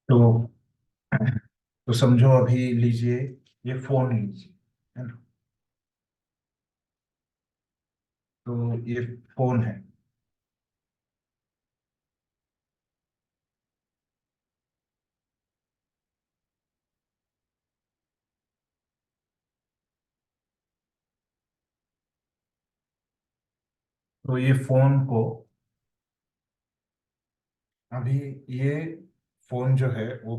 तो तो समझो अभी लीजिए, ये फोन लीजिए, है ना, तो ये फोन है। तो ये फोन को अभी, ये फोन जो है वो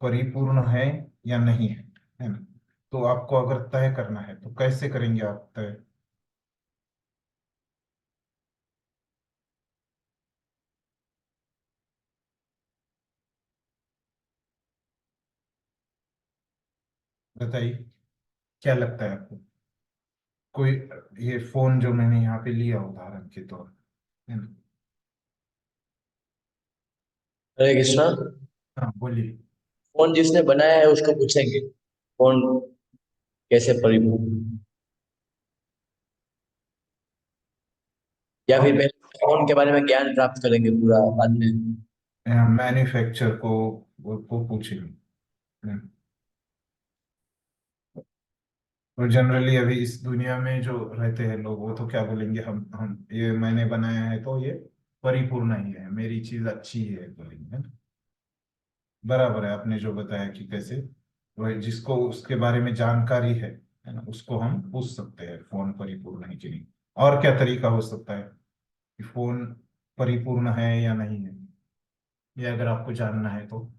परिपूर्ण है या नहीं है ना, तो आपको अगर तय करना है तो कैसे करेंगे आप तय? बताइए, क्या लगता है आपको? कोई, ये फोन जो मैंने यहाँ पे लिया उदाहरण के तौर, है ना? हरे कृष्णा। हाँ बोलिए। फोन जिसने बनाया है उसको पूछेंगे फोन कैसे परिपूर्ण, या फिर कौन? पहले फोन के बारे में ज्ञान प्राप्त करेंगे पूरा बाद में। मैन्युफैक्चर को पूछेंगे। हम्म। और जनरली अभी इस दुनिया में जो रहते हैं लोग, वो तो क्या बोलेंगे, हम ये मैंने बनाया है तो ये परिपूर्ण ही है, मेरी चीज अच्छी है बोलेंगे, है ना? बराबर है आपने जो बताया कि कैसे, वह जिसको उसके बारे में जानकारी है ना, उसको हम पूछ सकते हैं फोन परिपूर्ण है कि नहीं। और क्या तरीका हो सकता है कि फोन परिपूर्ण है या नहीं है, ये अगर आपको जानना है तो?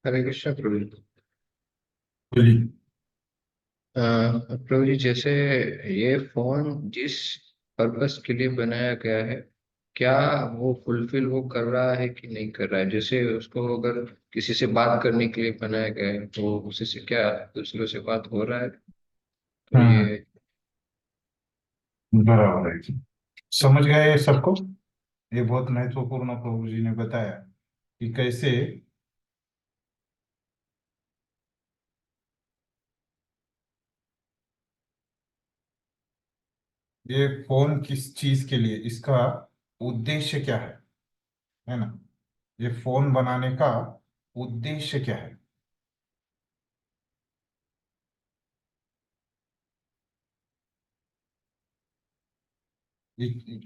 हरे कृष्ण प्रभु जी। बोलिए। प्रभु जी, जैसे ये फोन जिस पर्पस के लिए बनाया गया है, क्या वो फुलफिल वो कर रहा है कि नहीं कर रहा है? जैसे उसको अगर किसी से बात करने के लिए बनाया गया है, तो उसी से क्या दूसरों से बात हो रहा है? तो हम्म, ये बराबर है जी। समझ गए सबको? ये बहुत महत्वपूर्ण प्रभु जी ने बताया कि कैसे ये फोन किस चीज के लिए, इसका उद्देश्य क्या है ना? ये फोन बनाने का उद्देश्य क्या है?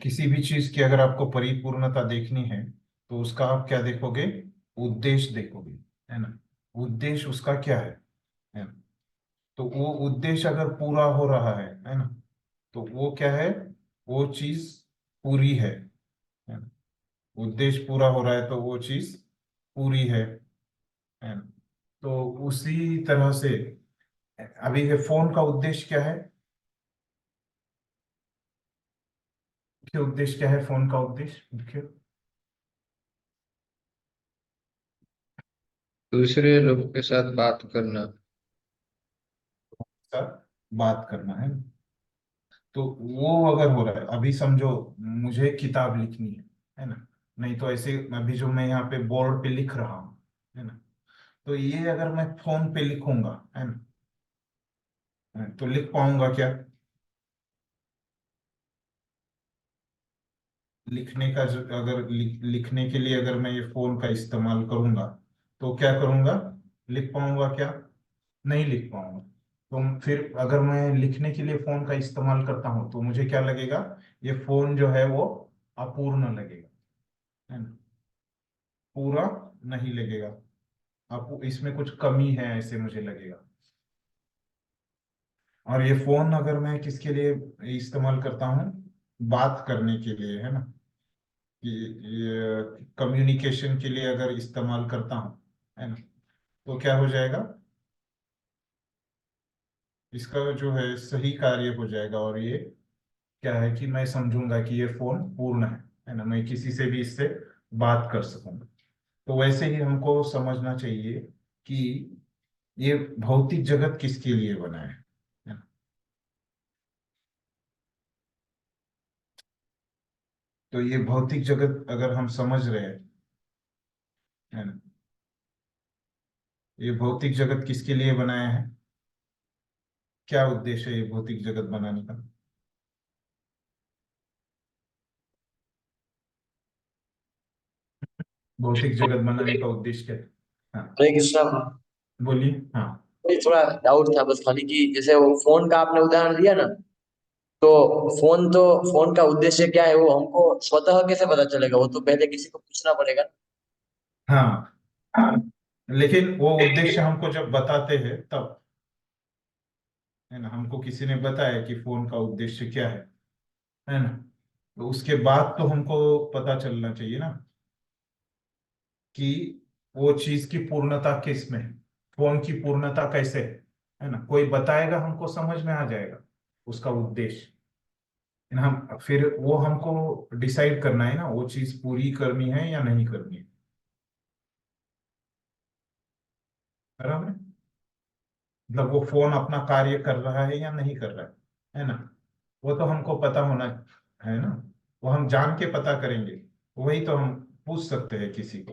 किसी भी चीज की अगर आपको परिपूर्णता देखनी है तो उसका आप क्या देखोगे? उद्देश्य देखोगे, है ना? उद्देश्य उसका क्या है ना? तो वो उद्देश्य अगर पूरा हो रहा है ना, तो वो क्या है? वो चीज पूरी है ना? उद्देश्य पूरा हो रहा है तो वो चीज पूरी है ना? तो उसी तरह से अभी ये फोन का उद्देश्य क्या है? मुख्य उद्देश्य क्या है? फोन का उद्देश्य मुख्य दूसरे लोगों के साथ बात करना। साथ बात करना है ना? तो वो अगर हो रहा है, अभी समझो मुझे किताब लिखनी है ना? नहीं तो ऐसे अभी जो मैं यहाँ पे बोर्ड पे लिख रहा हूँ, है ना? तो ये अगर मैं फोन पे लिखूंगा, है ना, तो लिख पाऊंगा क्या? लिखने का जो अगर लिखने के लिए अगर मैं ये फोन का इस्तेमाल करूंगा तो क्या करूंगा? लिख पाऊंगा क्या? नहीं लिख पाऊंगा। तो फिर अगर मैं लिखने के लिए फोन का इस्तेमाल करता हूं तो मुझे क्या लगेगा? ये फोन जो है वो अपूर्ण लगेगा, है ना? पूरा नहीं लगेगा। आप इसमें कुछ कमी है ऐसे मुझे लगेगा। और ये फोन अगर मैं किसके लिए इस्तेमाल करता हूँ? बात करने के लिए, है ना? कि ये कम्युनिकेशन के लिए अगर इस्तेमाल करता हूँ, है ना, तो क्या हो जाएगा? इसका जो है सही कार्य हो जाएगा। और ये क्या है कि मैं समझूंगा कि ये फोन पूर्ण है ना? मैं किसी से भी इससे बात कर सकूंगा। तो वैसे ही हमको समझना चाहिए कि ये भौतिक जगत किसके लिए बना है ना? तो ये भौतिक जगत अगर हम समझ रहे हैं, है ना, ये भौतिक जगत किसके लिए बनाया है? क्या उद्देश्य है ये भौतिक जगत बनाने का? भौतिक जगत बनाने का उद्देश्य क्या है? हाँ, हरे कृष्णा। बोलिए। हाँ। मुझे थोड़ा डाउट था बस खाली कि जैसे वो फोन का आपने उदाहरण दिया ना, तो फोन का उद्देश्य क्या है वो हमको स्वतः कैसे पता चलेगा? वो तो पहले किसी को पूछना पड़ेगा। हाँ, लेकिन वो उद्देश्य हमको जब बताते हैं तब, है ना, हमको किसी ने बताया कि फोन का उद्देश्य क्या है ना, तो उसके बाद तो हमको पता चलना चाहिए ना कि वो चीज की पूर्णता किस में है, फोन की पूर्णता कैसे है ना? कोई बताएगा हमको समझ में आ जाएगा उसका उद्देश्य। है ना? हम फिर वो हमको डिसाइड करना है ना वो चीज पूरी करनी है या नहीं करनी है। बराबर है? मतलब वो फोन अपना कार्य कर रहा है या नहीं कर रहा है ना? वो तो हमको पता होना है ना? वो हम जान के पता करेंगे, वही तो हम पूछ सकते हैं किसी को,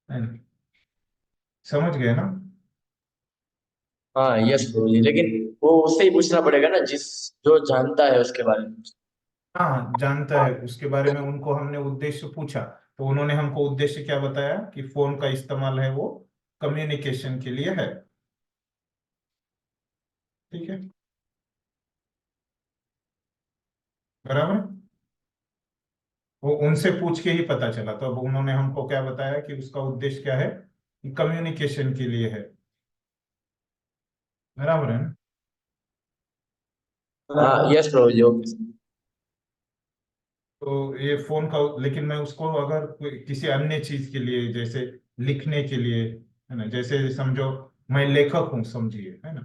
है ना? समझ गए ना? हाँ यस ब्रो जी, लेकिन वो उससे ही पूछना पड़ेगा ना जिस जो जानता है उसके बारे में। हाँ, जानता है उसके बारे में। उनको हमने उद्देश्य पूछा तो उन्होंने हमको उद्देश्य क्या बताया कि फोन का इस्तेमाल है वो कम्युनिकेशन के लिए है। ठीक है, बराबर। वो उनसे पूछ के ही पता चला, तो अब उन्होंने हमको क्या बताया कि उसका उद्देश्य क्या है? कम्युनिकेशन के लिए है। बराबर है ना? हाँ यस ब्रो जी, ओके। तो ये फोन का, लेकिन मैं उसको अगर किसी अन्य चीज के लिए, जैसे लिखने के लिए, है ना। जैसे समझो मैं लेखक हूँ, समझिए, है ना।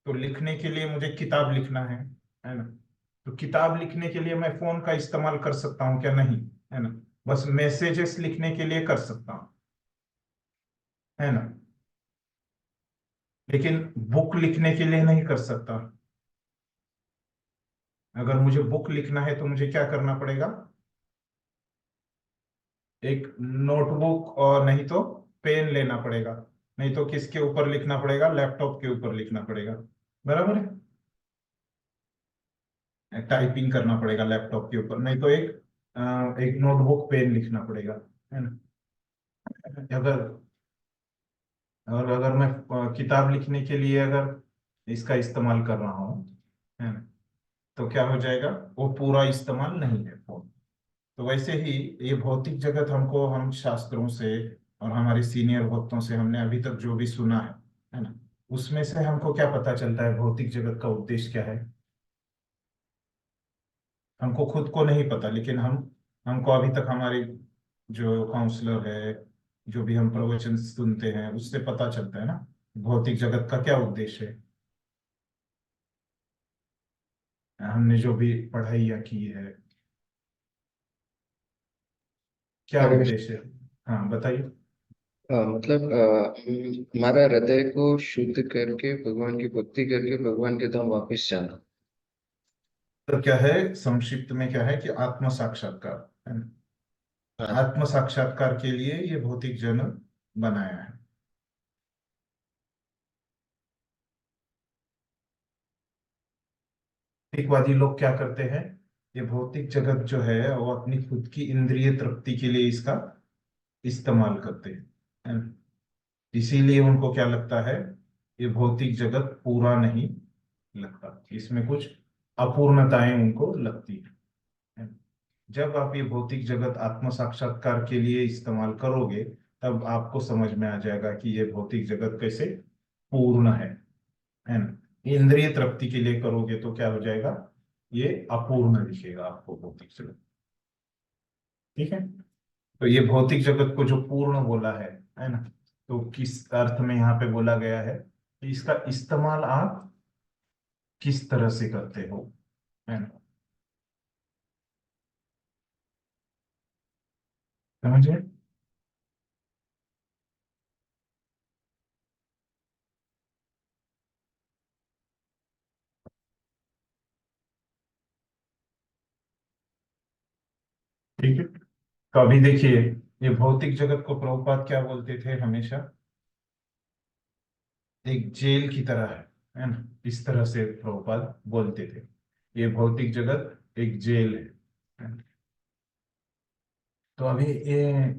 तो लिखने के लिए मुझे किताब लिखना है ना। तो किताब लिखने के लिए मैं फोन का इस्तेमाल कर सकता हूँ क्या? नहीं, है ना। बस मैसेजेस लिखने के लिए कर सकता हूँ, है ना। लेकिन बुक लिखने के लिए नहीं कर सकता। अगर मुझे बुक लिखना है तो मुझे क्या करना पड़ेगा? एक नोटबुक और नहीं तो पेन लेना पड़ेगा। नहीं तो किसके ऊपर लिखना पड़ेगा? लैपटॉप के ऊपर लिखना पड़ेगा, बराबर है। टाइपिंग करना पड़ेगा लैपटॉप के ऊपर, नहीं तो एक नोटबुक पेन लिखना पड़ेगा, है ना। अगर और अगर मैं किताब लिखने के लिए अगर इसका इस्तेमाल कर रहा हूँ, है ना, तो क्या हो जाएगा? वो पूरा इस्तेमाल नहीं है फोन। तो वैसे ही ये भौतिक जगत हमको, हम शास्त्रों से और हमारे सीनियर भक्तों से हमने अभी तक जो भी सुना है ना, उसमें से हमको क्या पता चलता है भौतिक जगत का उद्देश्य क्या है? हमको खुद को नहीं पता, लेकिन हमको अभी तक हमारे जो काउंसलर है, जो भी हम प्रवचन सुनते हैं, उससे पता चलता है ना भौतिक जगत का क्या उद्देश्य है। हमने जो भी पढ़ाइयाँ की है, क्या हरे कृष्ण। उद्देश्य है? हाँ बताइए। मतलब हमारा हृदय को शुद्ध करके भगवान की भक्ति करके भगवान के धाम वापस जाना। तो क्या है, संक्षिप्त में क्या है कि आत्म साक्षात्कार, है ना। हाँ। आत्म साक्षात्कार के लिए ये भौतिक जन बनाया है। भौतिकवादी लोग क्या करते हैं? ये भौतिक जगत जो है वो अपनी खुद की इंद्रिय तृप्ति के लिए इसका इस्तेमाल करते हैं, है ना। इसीलिए उनको क्या लगता है? ये भौतिक जगत पूरा नहीं लगता, इसमें कुछ अपूर्णताएं उनको लगती है ना? जब आप ये भौतिक जगत आत्म साक्षात्कार के लिए इस्तेमाल करोगे, तब आपको समझ में आ जाएगा कि ये भौतिक जगत कैसे पूर्ण है ना। इंद्रिय तृप्ति के लिए करोगे तो क्या हो जाएगा? ये अपूर्ण दिखेगा आपको भौतिक जगत, ठीक है। तो ये भौतिक जगत को जो पूर्ण बोला है ना, तो किस अर्थ में यहाँ पे बोला गया है कि इसका इस्तेमाल आप किस तरह से करते हो, है ना। समझे? ठीक है। तो अभी देखिए, ये भौतिक जगत को प्रभुपाद क्या बोलते थे हमेशा? एक जेल की तरह है ना। इस तरह से प्रभुपाद बोलते थे, ये भौतिक जगत एक जेल है ना? तो अभी ये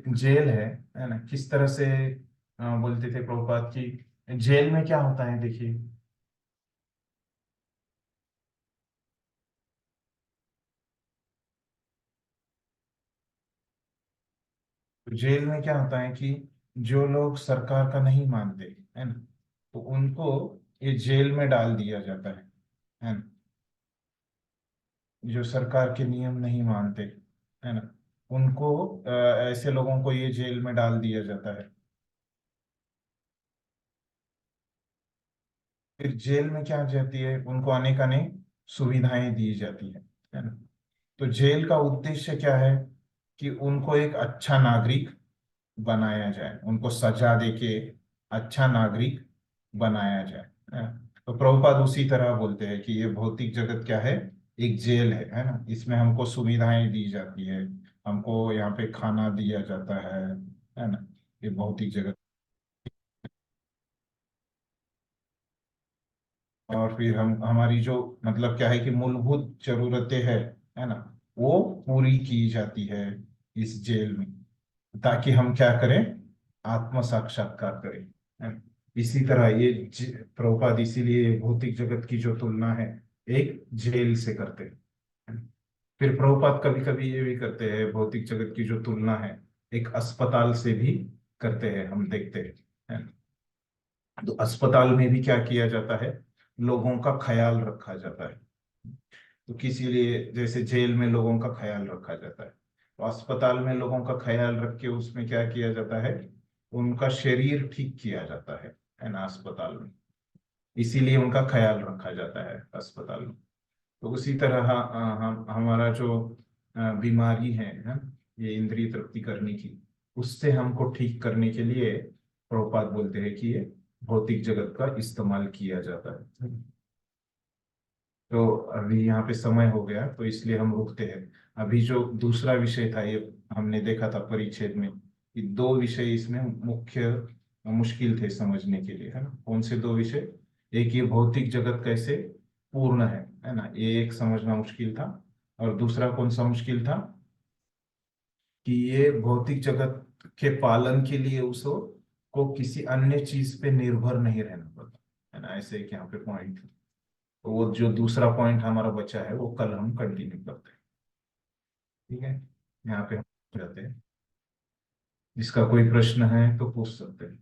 जेल है ना। किस तरह से बोलते थे प्रभुपाद की जेल में क्या होता है? देखिए, तो जेल में क्या होता है कि जो लोग सरकार का नहीं मानते, है ना, तो उनको ये जेल में डाल दिया जाता है ना। जो सरकार के नियम नहीं मानते, है ना, उनको ऐसे लोगों को ये जेल में डाल दिया जाता है। फिर जेल में क्या हो जाती है? उनको अनेक अनेक सुविधाएं दी जाती है ना। तो जेल का उद्देश्य क्या है? कि उनको एक अच्छा नागरिक बनाया जाए, उनको सजा देके अच्छा नागरिक बनाया जाए, है ना? तो प्रभुपाद उसी तरह बोलते हैं कि ये भौतिक जगत क्या है? एक जेल है ना। इसमें हमको सुविधाएं दी जाती है, हमको यहाँ पे खाना दिया जाता है ना। ये भौतिक जगत। और फिर हम हमारी जो मतलब क्या है कि मूलभूत जरूरतें है ना, वो पूरी की जाती है इस जेल में, ताकि हम क्या करें? आत्म साक्षात्कार करें, है ना? इसी तरह ये प्रभुपाद इसीलिए भौतिक जगत की जो तुलना है एक जेल से करते हैं, है ना? फिर प्रभुपाद कभी कभी ये भी करते हैं, भौतिक जगत की जो तुलना है एक अस्पताल से भी करते हैं, हम देखते हैं, है ना? तो अस्पताल में भी क्या किया जाता है? लोगों का ख्याल रखा जाता है। तो किसी लिए जैसे जेल में लोगों का ख्याल रखा जाता है, तो अस्पताल में लोगों का ख्याल रख के उसमें क्या किया जाता है? उनका शरीर ठीक किया जाता है ना, अस्पताल में। इसीलिए उनका ख्याल रखा जाता है अस्पताल में। तो उसी तरह हम हमारा जो बीमारी है ना, ये इंद्रिय तृप्ति करने की, उससे हमको ठीक करने के लिए प्रभुपाद बोलते हैं कि ये भौतिक जगत का इस्तेमाल किया जाता है। तो अभी यहाँ पे समय हो गया, तो इसलिए हम रुकते हैं। अभी जो दूसरा विषय था, ये हमने देखा था परिच्छेद में कि 2 विषय इसमें मुख्य मुश्किल थे समझने के लिए, है ना। कौन से 2 विषय? एक ये भौतिक जगत कैसे पूर्ण है ना, ये एक समझना मुश्किल था। और दूसरा कौन सा मुश्किल था? कि ये भौतिक जगत के पालन के लिए उसको को किसी अन्य चीज पे निर्भर नहीं रहना पड़ता, है ना। ऐसे एक यहाँ पे पॉइंट। तो वो जो दूसरा पॉइंट हमारा बचा है, वो कल हम कंटिन्यू करते हैं, ठीक है। यहाँ पे हम जाते हैं। जिसका कोई प्रश्न है तो पूछ सकते हैं।